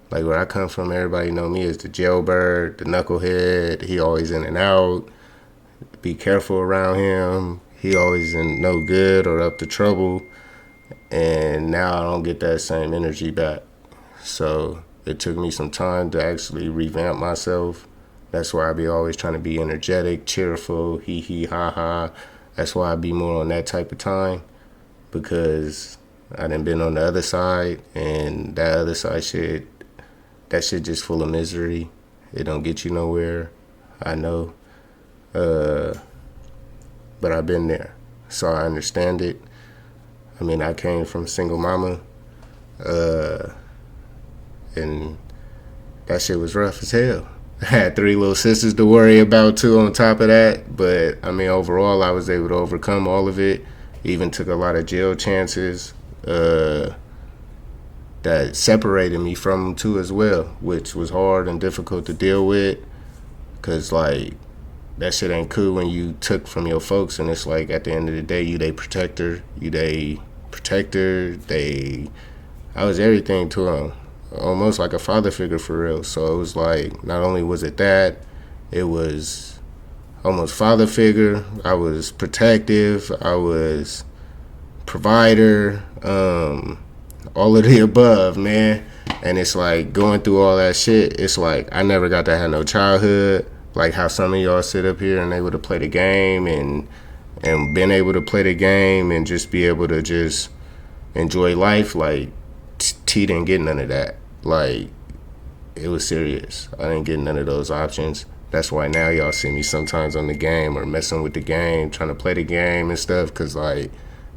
Like where I come from, everybody know me as the jailbird, the knucklehead. He always in and out. Be careful around him. He always in no good or up to trouble. And now I don't get that same energy back. So it took me some time to actually revamp myself. That's why I be always trying to be energetic, cheerful, hee hee ha ha. That's why I be more on that type of time, because I done been on the other side, and that other side shit, that shit just full of misery. It don't get you nowhere. I know. But I've been there, so I understand it. I mean, I came from a single mama, and that shit was rough as hell. I had 3 little sisters to worry about too on top of that, but I mean, overall, I was able to overcome all of it. Even took a lot of jail chances that separated me from them too as well, which was hard and difficult to deal with, because like that shit ain't cool when you took from your folks, and it's like at the end of the day, you they protector, I was everything to them, almost like a father figure for real. So it was like, not only was it that, it was almost father figure, I was protective, I was provider, all of the above, man. And it's like going through all that shit, it's like I never got to have no childhood, like how some of y'all sit up here and able to play the game and and being able to play the game and just be able to just enjoy life, like T didn't get none of that. Like, it was serious. I didn't get none of those options. That's why now y'all see me sometimes on the game or messing with the game, trying to play the game and stuff, because, like,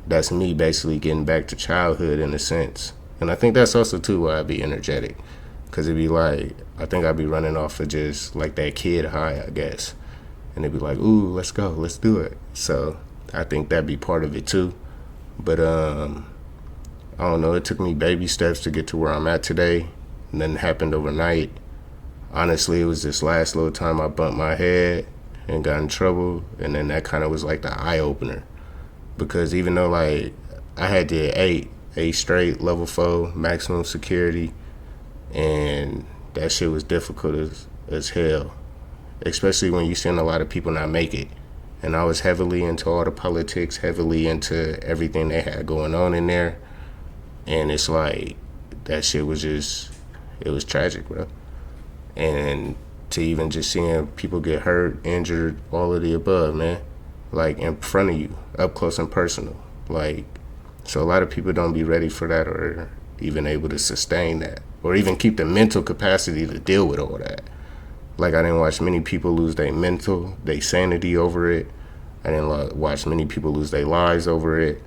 that's me basically getting back to childhood in a sense. And I think that's also, too, why I be energetic. Because it'd be like, I think I'd be running off of just, like, that kid high, I guess. And it'd be like, ooh, let's go, let's do it. So I think that'd be part of it, too. But, I don't know, it took me baby steps to get to where I'm at today. Nothing happened overnight. Honestly, it was this last little time I bumped my head and got in trouble, and then that kind of was like the eye-opener. Because even though, like, I had did eight straight, level 4, maximum security, and that shit was difficult as hell. Especially when you seen a lot of people not make it. And I was heavily into all the politics, heavily into everything they had going on in there. And it's like, that shit was just, it was tragic, bro. And to even just seeing people get hurt, injured, all of the above, man. Like, in front of you, up close and personal. Like, so a lot of people don't be ready for that or even able to sustain that. Or even keep the mental capacity to deal with all that. Like, I didn't watch many people lose their mental, their sanity over it. I didn't watch many people lose their lives over it.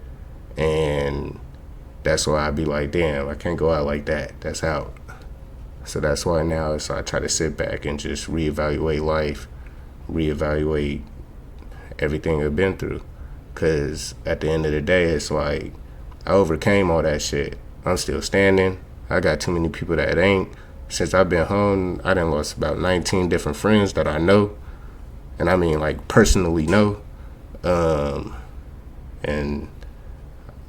And that's why I'd be like, damn, I can't go out like that. That's out. So that's why now I try to sit back and just reevaluate life, reevaluate everything I've been through. Because at the end of the day, it's like, I overcame all that shit. I'm still standing. I got too many people that ain't. Since I've been home, I done lost about 19 different friends that I know. And I mean, like, personally know. And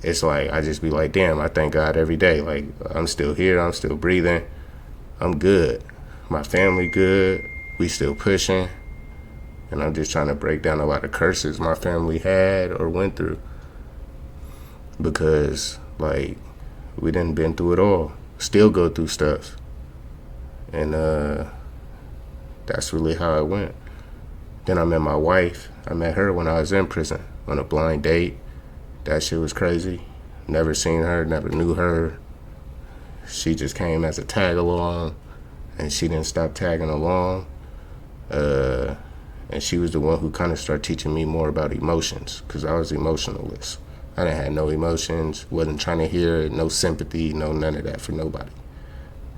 it's like, I just be like, damn, I thank God every day. Like, I'm still here. I'm still breathing. I'm good. My family good. We still pushing. And I'm just trying to break down a lot of curses my family had or went through. Because, like, we done been through it all. Still go through stuff. And that's really how it went. Then I met my wife. I met her when I was in prison on a blind date. That shit was crazy. Never seen her, never knew her. She just came as a tag along, and she didn't stop tagging along. And she was the one who kind of started teaching me more about emotions, because I was emotionalist. I didn't have no emotions, wasn't trying to hear, no sympathy, no none of that for nobody.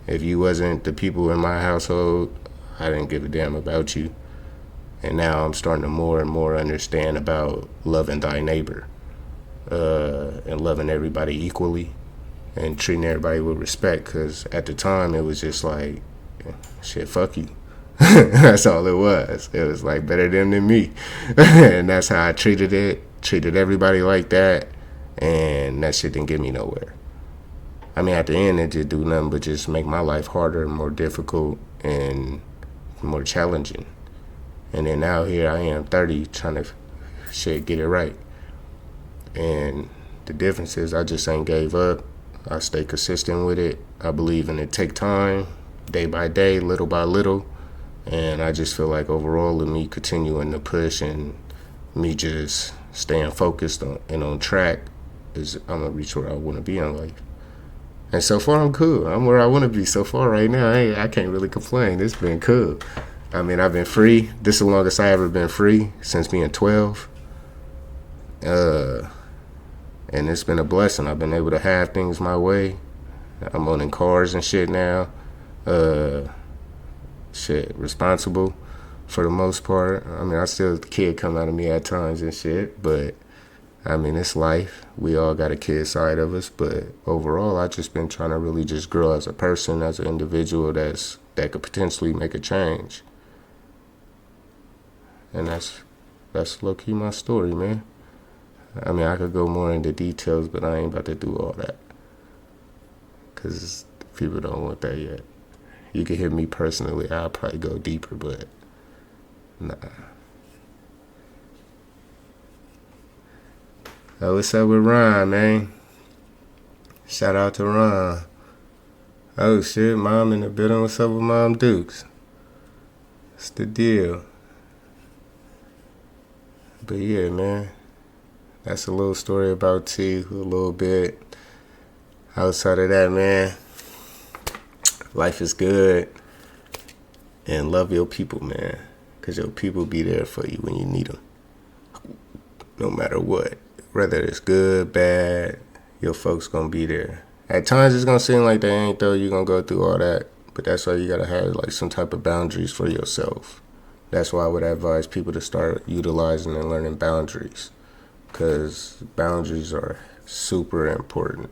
If you wasn't the people in my household, I didn't give a damn about you. And now I'm starting to more and more understand about loving thy neighbor, and loving everybody equally and treating everybody with respect, because at the time it was just like, shit, fuck you. That's all it was. It was like, better them than me. And that's how I treated it, treated everybody like that, and that shit didn't get me nowhere. I mean, at the end, it did do nothing but just make my life harder and more difficult and more challenging. And then now here I am, 30, trying to get it right. And the difference is I just ain't gave up. I stay consistent with it. I believe in it. Take time, day by day, little by little. And I just feel like overall, with me continuing to push and me just staying focused on track, is I'm gonna reach where I want to be in life. And so far, I'm cool. I'm where I want to be so far right now. I can't really complain. It's been cool. I mean, I've been free. This is the longest I ever been free since being 12. And it's been a blessing. I've been able to have things my way. I'm owning cars and shit now. Responsible for the most part. I mean, I still the kid come out of me at times and shit, but I mean, it's life. We all got a kid side of us, but overall, I just been trying to really just grow as a person, as an individual that could potentially make a change. And that's low-key my story, man. I mean, I could go more into details, but I ain't about to do all that, because people don't want that yet. You can hit me personally, I'll probably go deeper, but nah. Oh, what's up with Ron, man? Shout out to Ron. Oh shit, Mom in the building. What's up with Mom Dukes? What's the deal? But yeah, man, That's a little story about T. A little bit. Outside of that, man, life is good. And love your people, man. Because your people be there for you when you need them. No matter what. Whether it's good, bad, your folks gonna be there. At times it's gonna seem like they ain't though. You gonna go through all that. But that's why you gotta have like some type of boundaries for yourself. That's why I would advise people to start utilizing and learning boundaries. Because boundaries are super important.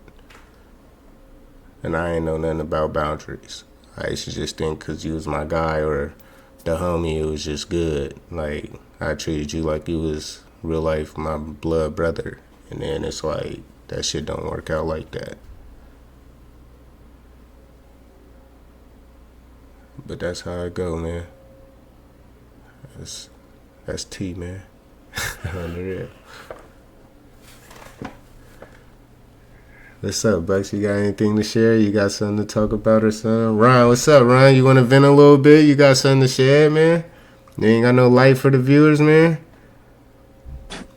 And I ain't know nothing about boundaries. I used to just think because you was my guy or the homie, it was just good. Like, I treated you like you was real life my blood brother. And then it's like, that shit don't work out like that. But that's how it go, man. That's T, man. Unreal. What's up, Bucks? You got anything to share? You got something to talk about or something? Ryan, what's up, Ryan? You want to vent a little bit? You got something to share, man? You ain't got no light for the viewers, man?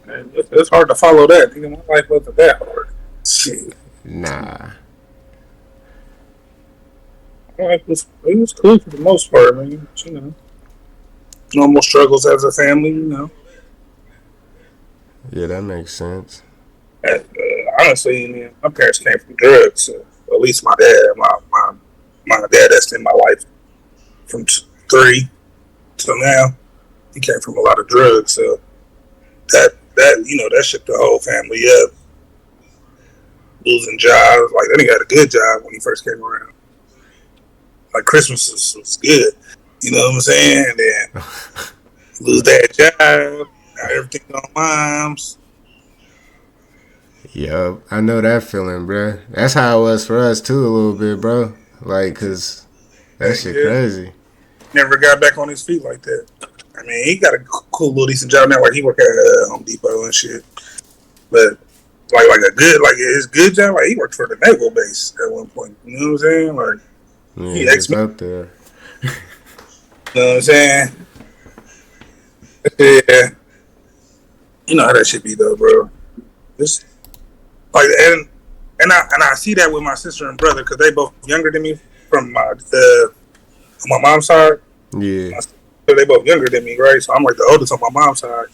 It's hard to follow that. Nigga, my life wasn't that hard. Shit. Nah. My life was cool for the most part, man. You know, normal struggles as a family, you know. Yeah, that makes sense. And, honestly, man, my parents came from drugs. So at least my dad, my dad that's in my life from 3 till now, he came from a lot of drugs. So that you know that shook the whole family up. Losing jobs, like that nigga had a good job when he first came around. Like Christmas was good, you know what I'm saying? And then lose that job, now everything on moms. Yup, I know that feeling, bruh. That's how it was for us, too, a little bit, bro. Like, because that shit crazy. Never got back on his feet like that. I mean, he got a cool little decent job now. Like, he work at Home Depot and shit. But, like his good job, like, he worked for the naval base at one point. You know what I'm saying? Like, Yeah, he it's up there. You know what I'm saying? Yeah. You know how that shit be, though, bro. Just, like, and I see that with my sister and brother because they both younger than me from my mom's side. Yeah. They both younger than me, right? So I'm like the oldest on my mom's side.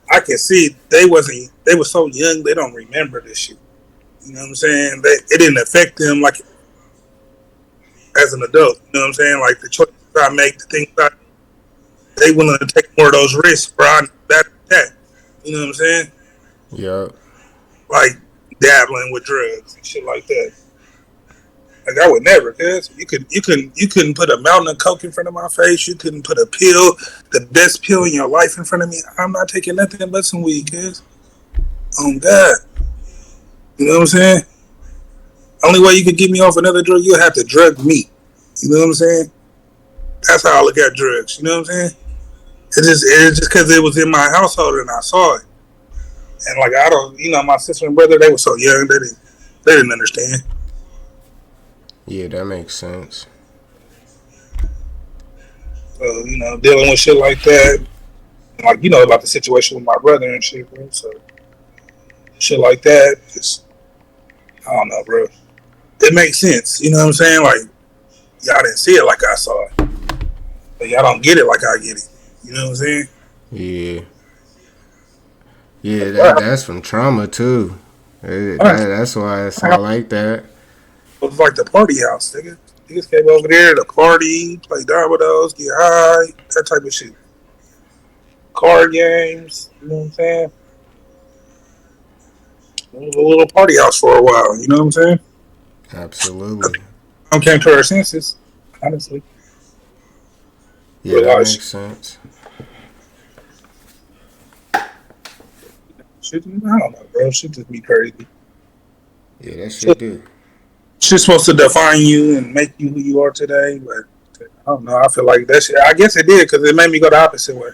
I can see they were so young they don't remember this shit. You know what I'm saying? It didn't affect them like as an adult. You know what I'm saying? Like the choices I make, the things they willing to take more of those risks, bro. That. You know what I'm saying? Yup. Like dabbling with drugs and shit like that. Like I would never, cause you couldn't put a mountain of coke in front of my face. You couldn't put a pill, the best pill in your life in front of me. I'm not taking nothing but some weed, cuz. Oh God. You know what I'm saying? Only way you could get me off another drug, you'll have to drug me. You know what I'm saying? That's how I look at drugs. You know what I'm saying? It's just because it was in my household and I saw it. And like I don't, you know, my sister and brother, they were so young they didn't understand. Yeah, that makes sense. So, you know, dealing with shit like that, like, you know, about the situation with my brother and shit, bro. So, shit like that, just, I don't know, bro. It makes sense, you know what I'm saying? Like, y'all didn't see it like I saw it. But y'all don't get it like I get it. You know what I'm saying? Yeah. Yeah, that's from trauma, too. That's why it's all like that. It was like the party house, nigga. Niggas came over there to party, play dominoes, get high, that type of shit. Card games, you know what I'm saying? It was a little party house for a while, you know what I'm saying? Absolutely. I came to our senses, honestly. Yeah, that makes sense. Shit, I don't know, bro. Shit just be crazy. Yeah, that shit do. Shit's supposed to define you and make you who you are today, but I don't know. I feel like that shit. I guess it did because it made me go the opposite way.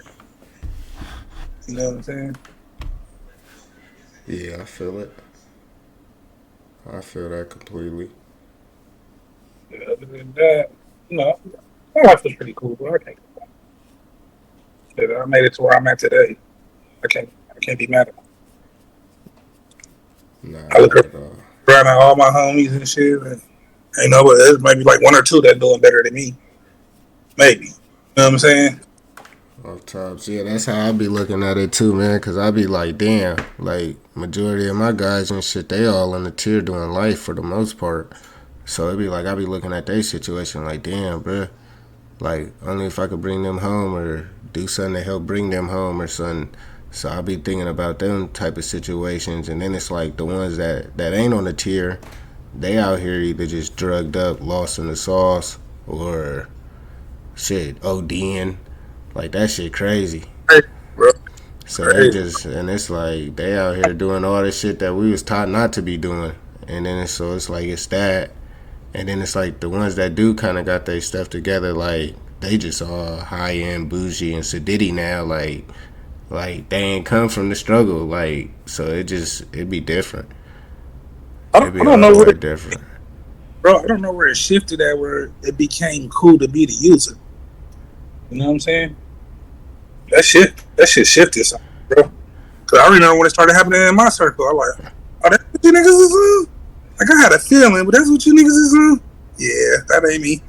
You know what I'm saying? Yeah, I feel it. I feel that completely. Yeah, other than that, you know, my life was pretty cool, bro. I can't complain. I made it to where I'm at today. I can't be mad at it. Nah, I look not at all. around at all my homies and shit. And ain't no, but there's maybe like one or two that doing better than me. Maybe. You know what I'm saying? Off tops, yeah, that's how I be looking at it too, man. Cause I be like, damn, like majority of my guys and shit, they all in the tier doing life for the most part. So it be like I be looking at their situation like, damn, bruh. Like only if I could bring them home or do something to help bring them home or something. So I be thinking about them type of situations, and then it's like the ones that ain't on the tier, they out here either just drugged up, lost in the sauce, or shit ODing. Like that shit crazy. Hey, bro. So they Crazy. just and it's like they out here doing all this shit that we was taught not to be doing, and then it's like it's that, and then it's like the ones that do kind of got their stuff together, like they just all high end, bougie, and sedity now, like they ain't come from the struggle, like so it be different. It I be don't all know the where, way different. bro. I don't know where it shifted at, where it became cool to be the user. You know what I'm saying? That shit shifted, something, bro. Cause I remember when it started happening in my circle. I'm like, oh, that's what you niggas is on. Like I had a feeling, but that's what you niggas is on. Yeah, that ain't me.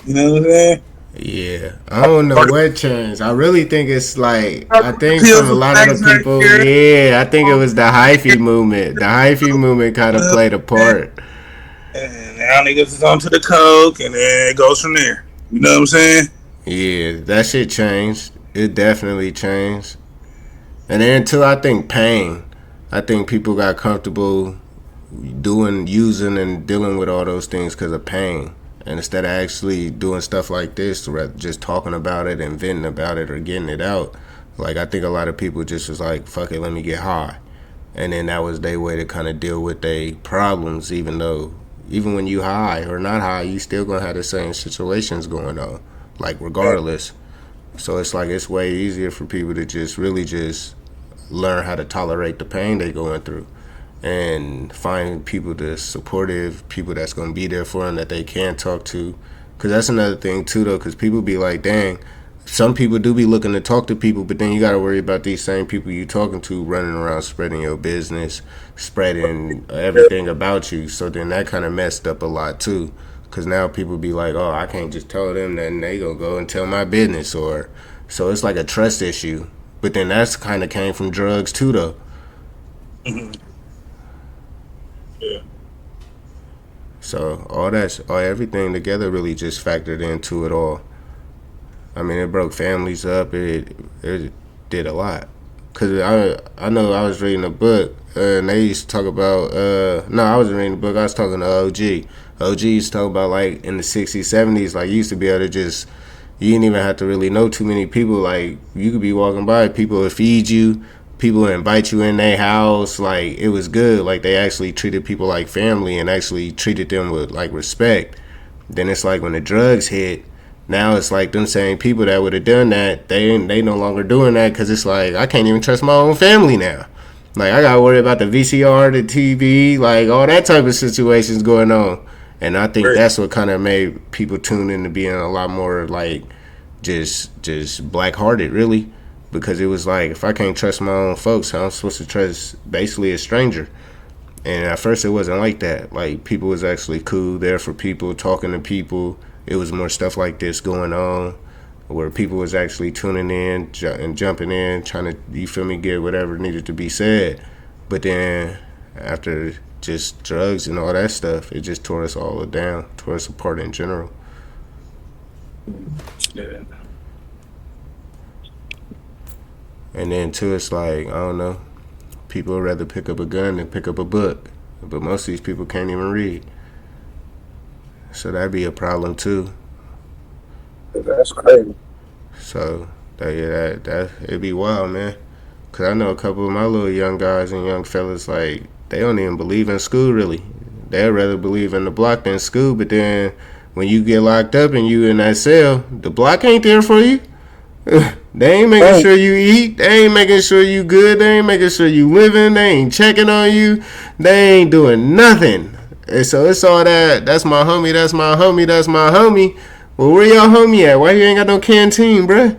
You know what I'm saying? Yeah, I don't know what changed. I really think it's like I think from Pills a with lot of the bags right people. here. Yeah, I think it was the hyphy movement. The hyphy movement kind of played a part. And now niggas is onto the coke, and then it goes from there. You know what I'm saying? Yeah, that shit changed. It definitely changed. And then too, I think pain. I think people got comfortable using, and dealing with all those things because of pain. And instead of actually doing stuff like this, just talking about it and venting about it or getting it out, like I think a lot of people just was like, "Fuck it, let me get high," and then that was their way to kind of deal with their problems. Even when you high or not high, you still gonna have the same situations going on, like regardless. So it's like it's way easier for people to just really just learn how to tolerate the pain they going through and find people that's supportive, people that's going to be there for them that they can talk to. Because that's another thing too, though, because people be like, dang, some people do be looking to talk to people, but then you got to worry about these same people you talking to running around spreading your business, spreading everything about you. So then that kind of messed up a lot too. Because now people be like, oh, I can't just tell them that, and they going to go and tell my business. Or so it's like a trust issue. But then that's kind of came from drugs too, though. Mm-hmm. Yeah. So all everything together really just factored into it all. I mean, it broke families up. It did a lot. Cause I know I was reading a book and they used to talk about no, I wasn't reading the book. I was talking to OG. OG used to talk about like in the 60s, 70s, like you used to be able to just you didn't even have to really know too many people. Like you could be walking by, people would feed you, people would invite you in their house. Like it was good. Like they actually treated people like family and actually treated them with like respect. Then it's like when the drugs hit, now it's like them same people that would have done that, they no longer doing that because it's like I can't even trust my own family now. Like I gotta worry about the VCR, the TV, like all that type of situations going on. And I think Right. that's what kind of made people tune into being a lot more like just black hearted, really, because it was like if I can't trust my own folks, how I'm supposed to trust basically a stranger. And at first it wasn't like that. Like people was actually cool there for people, talking to people. It was more stuff like this going on where people was actually tuning in and jumping in, trying to, you feel me, get whatever needed to be said. But then after just drugs and all that stuff, it just tore us all down, tore us apart in general. Yeah. And then too, it's like, I don't know, people would rather pick up a gun than pick up a book. But most of these people can't even read. So that'd be a problem too. That's crazy. So that it'd be wild, man. Cause I know a couple of my little young guys and young fellas, like they don't even believe in school really. They'd rather believe in the block than school. But then when you get locked up and you in that cell, the block ain't there for you. They ain't making Right. sure you eat. They ain't making sure you good. They ain't making sure you living. They ain't checking on you. They ain't doing nothing. And so it's all that. That's my homie. That's my homie. That's my homie. Well, where y'all homie at? Why you ain't got no canteen, bruh?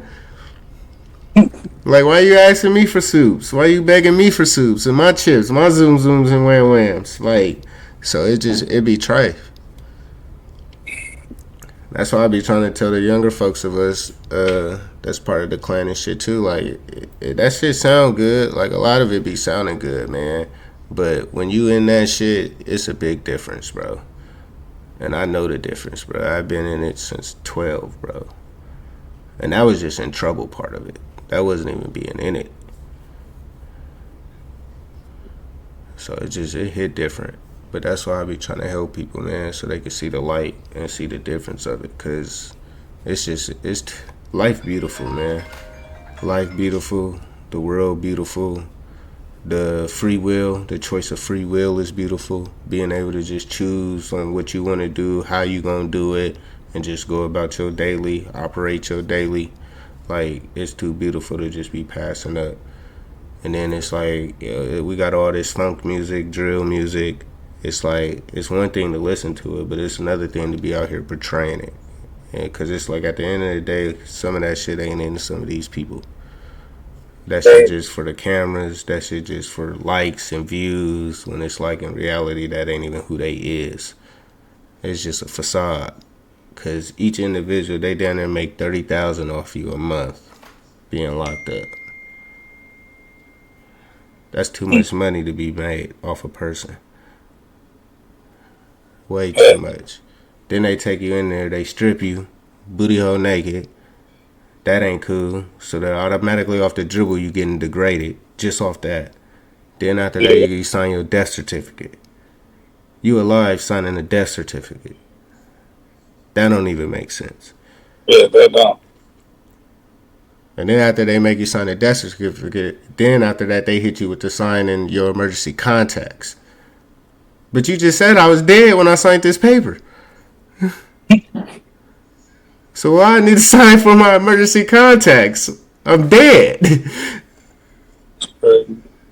Like, why you asking me for soups? Why you begging me for soups and my chips, my zoom zooms and wham whams? Like, so it be trife. That's why I be trying to tell the younger folks of us that's part of the clan and shit too. Like, that shit sound good. Like, a lot of it be sounding good, man. But when you in that shit, it's a big difference, bro. And I know the difference, bro. I've been in it since 12, bro. And that was just in trouble part of it. That wasn't even being in it. So it hit different. But that's why I be trying to help people, man, so they can see the light and see the difference of it. Because it's life beautiful, man. Life beautiful. The world beautiful. The free will, the choice of free will is beautiful. Being able to just choose on what you want to do, how you going to do it, and just go about your daily, operate your daily. Like, it's too beautiful to just be passing up. And then it's like, we got all this funk music, drill music. It's like, it's one thing to listen to it, but it's another thing to be out here portraying it. Because it's like, at the end of the day, some of that shit ain't into some of these people. That shit just for the cameras. That shit just for likes and views. When it's like, in reality, that ain't even who they is. It's just a facade. Because each individual, they down there make $30,000 off you a month being locked up. That's too much money to be made off a person. Way too much. Then they take you in there, they strip you, booty hole naked. That ain't cool. So they're automatically off the dribble, you getting degraded just off that. Then after that, you sign your death certificate. You alive signing a death certificate. That don't even make sense. Yeah, that don't. And then after they make you sign a death certificate, then after that they hit you with the signing your emergency contacts. But you just said I was dead when I signed this paper. So why I need to sign for my emergency contacts? I'm dead.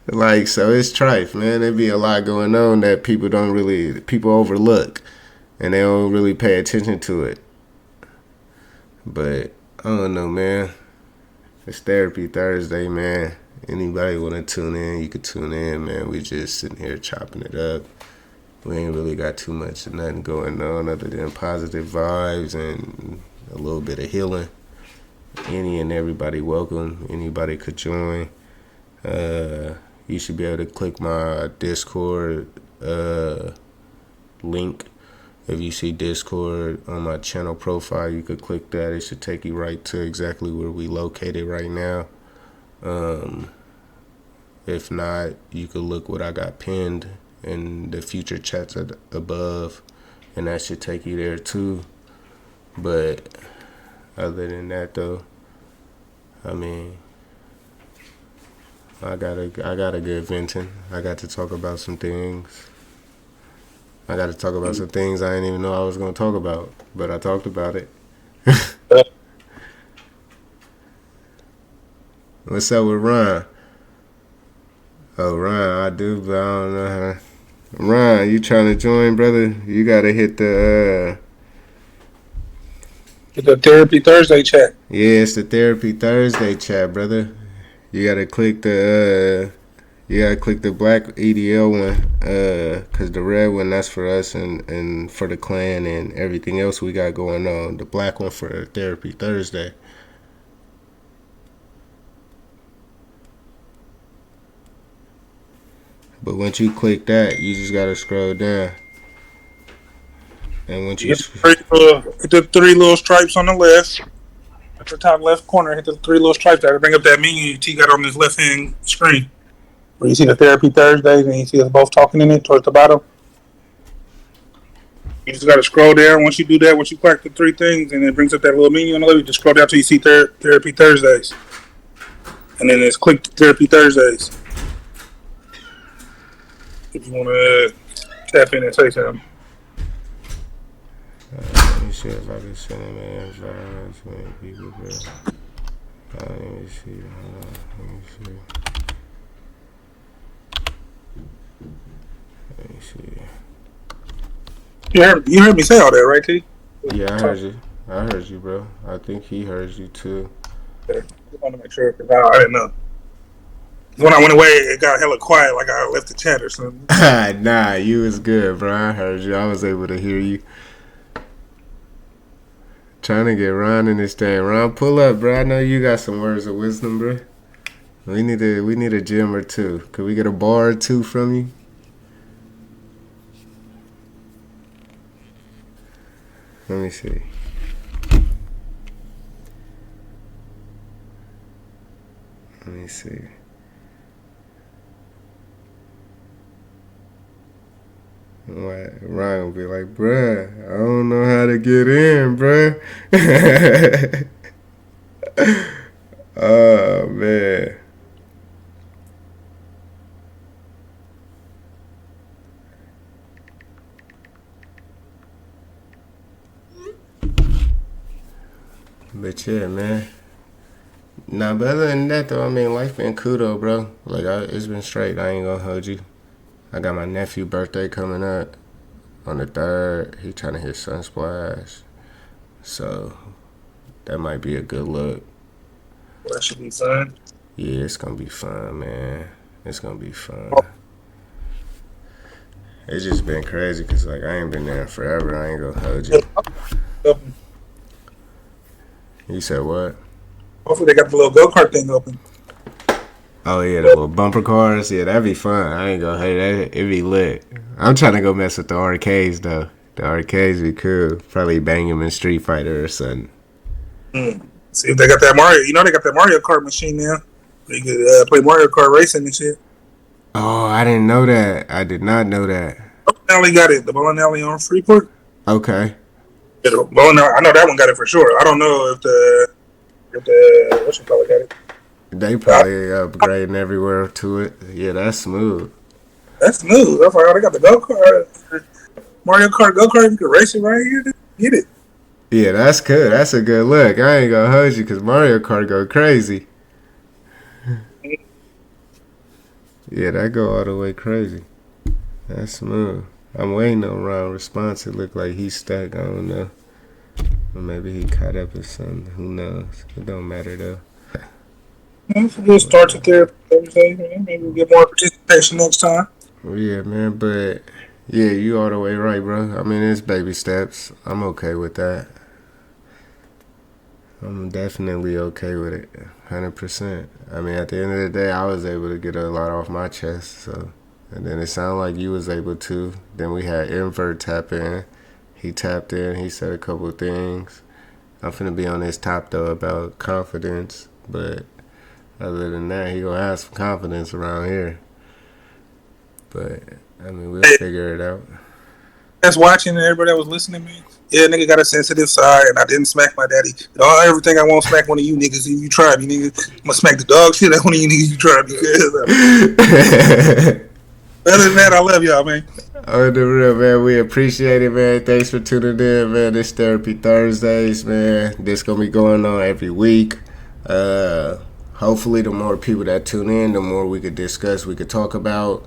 Like, so it's trife, man. There be a lot going on that people overlook. And they don't really pay attention to it. But, I don't know, man. It's Therapy Thursday, man. Anybody want to tune in, you can tune in, man. We just sitting here chopping it up. We ain't really got too much of nothing going on other than positive vibes and a little bit of healing. Any and everybody welcome. Anybody could join. You should be able to click my Discord link. If you see Discord on my channel profile, you could click that. It should take you right to exactly where we located right now. If not, you could look what I got pinned in the future chats above, and that should take you there too. But other than that, though, I mean, I got a good venting. I got to talk about some things. I got to talk about some things I didn't even know I was going to talk about, but I talked about it. What's up with Ron? Oh, Ron, I do, but I don't know how. Ron, you trying to join, brother? You got to hit the Therapy Thursday chat. Yeah, it's the Therapy Thursday chat, brother. You got to click the black EDL one, cause the red one, that's for us and for the clan and everything else we got going on. The black one for Therapy Thursday. But once you click that, you just gotta scroll down. And once you hit the three little stripes on the left, at the top left corner, hit the three little stripes that bring up that menu you got on this left hand screen. Where you see the Therapy Thursdays and you see us both talking in it towards the bottom. You just got to scroll down. Once you do that, once you click the three things and it brings up that little menu on the left, you just scroll down till you see Therapy Thursdays. And then it's click Therapy Thursdays. If you want to tap in and say something. Let me see if I can send him an invite to many people, bro. Let me see. Let me see. You heard me say all that, right, T? Yeah, I heard you. I heard you, bro. I think he heard you too. I just want to make sure because I didn't know. When I went away, it got hella quiet, like I left the chat or something. Nah, you was good, bro. I heard you. I was able to hear you. Trying to get Ron in this thing. Ron, pull up, bro. I know you got some words of wisdom, bro. We need a gym or two. Could we get a bar or two from you? Let me see. Let me see. Ryan will be like, bruh, I don't know how to get in, bruh. Oh, man. But yeah, man. Nah, but other than that, though, I mean, life been cool, though, bro. Like, it's been straight. I ain't gonna hold you. I got my nephew birthday coming up on the 3rd. He trying to hit Sunsplash. So, that might be a good look. That should be fun. Yeah, it's gonna be fun, man. It's gonna be fun. It's just been crazy because, like, I ain't been there forever. I ain't gonna hold you. You said what? Hopefully they got the little go-kart thing open. Oh, yeah, the little bumper cars. Yeah, that'd be fun. I ain't gonna hate that. It'd be lit. I'm trying to go mess with the arcades, though. The arcades be cool. Probably bang him in Street Fighter or something. See if they got that Mario. You know they got that Mario Kart machine now. You could play Mario Kart racing and shit. Oh, I didn't know that. I did not know that. Bowling Alley got it. The Bowling Alley on Freeport. Okay. Yeah, the Bowling Alley, I know that one got it for sure. I don't know if the what you call it got it. They probably upgrading everywhere to it. Yeah, that's smooth. That's smooth. That's like, oh, they got the go-kart. Mario Kart go-kart. You can race it right here. Get it. Yeah, that's good. That's a good look. I ain't gonna hold you because Mario Kart go crazy. Yeah, that go all the way crazy. That's smooth. I'm waiting on Ron's response. It looked like he's stuck. I don't know. Or maybe he caught up with something. Who knows? It don't matter though. We'll start to therapy. Maybe we'll get more participation next time. Yeah, man. But yeah, you all the way right, bro. I mean, it's baby steps. I'm okay with that. I'm definitely okay with it, 100%. I mean, at the end of the day, I was able to get a lot off my chest, so. And then it sounded like you was able to. Then we had Invert tap in. He tapped in. He said a couple of things. I'm finna be on his top, though, about confidence. But other than that, he gonna have some confidence around here. But, I mean, we'll figure it out. That's watching and everybody that was listening to me. Yeah, nigga got a sensitive side, and I didn't smack my daddy. Everything I won't smack one of you niggas if you try me, nigga. I'm gonna smack the dog shit out one of you niggas you try me. Other than that, I love y'all, man. Oh, the real, man. We appreciate it, man. Thanks for tuning in, man. This Therapy Thursdays, man. This gonna be going on every week. Hopefully, the more people that tune in, the more we could discuss, we could talk about.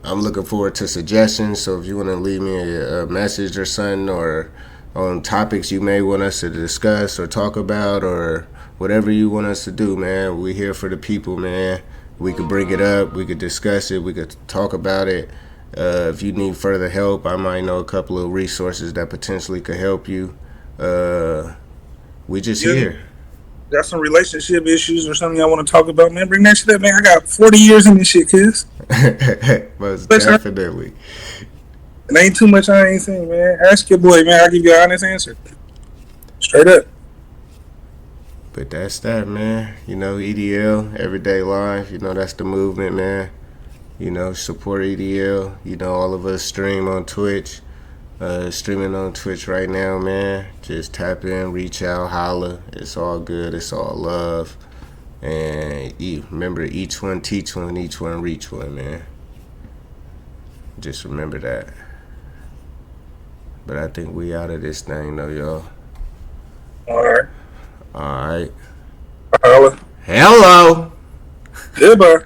I'm looking forward to suggestions, so if you want to leave me a message or something, or on topics you may want us to discuss or talk about, or whatever you want us to do, man, we here for the people, man. We could bring it up, we could discuss it, we could talk about it. If you need further help, I might know a couple of resources that potentially could help you. We just here. Got some relationship issues or something y'all want to talk about, man? Bring that shit up, man. I got 40 years in this shit, kids. Most definitely. It ain't too much I ain't saying, man. Ask your boy, man. I'll give you an honest answer. Straight up. But that's that, man. You know, EDL, Everyday Life. You know, that's the movement, man. You know, support EDL. You know, all of us stream on Twitch. Streaming on Twitch right now, man. Just tap in, reach out, holla. It's all good. It's all love. And remember, each one teach one, each one reach one, man. Just remember that. But I think we out of this thing, though, y'all. All right. All right. Holla. Hello. Goodbye.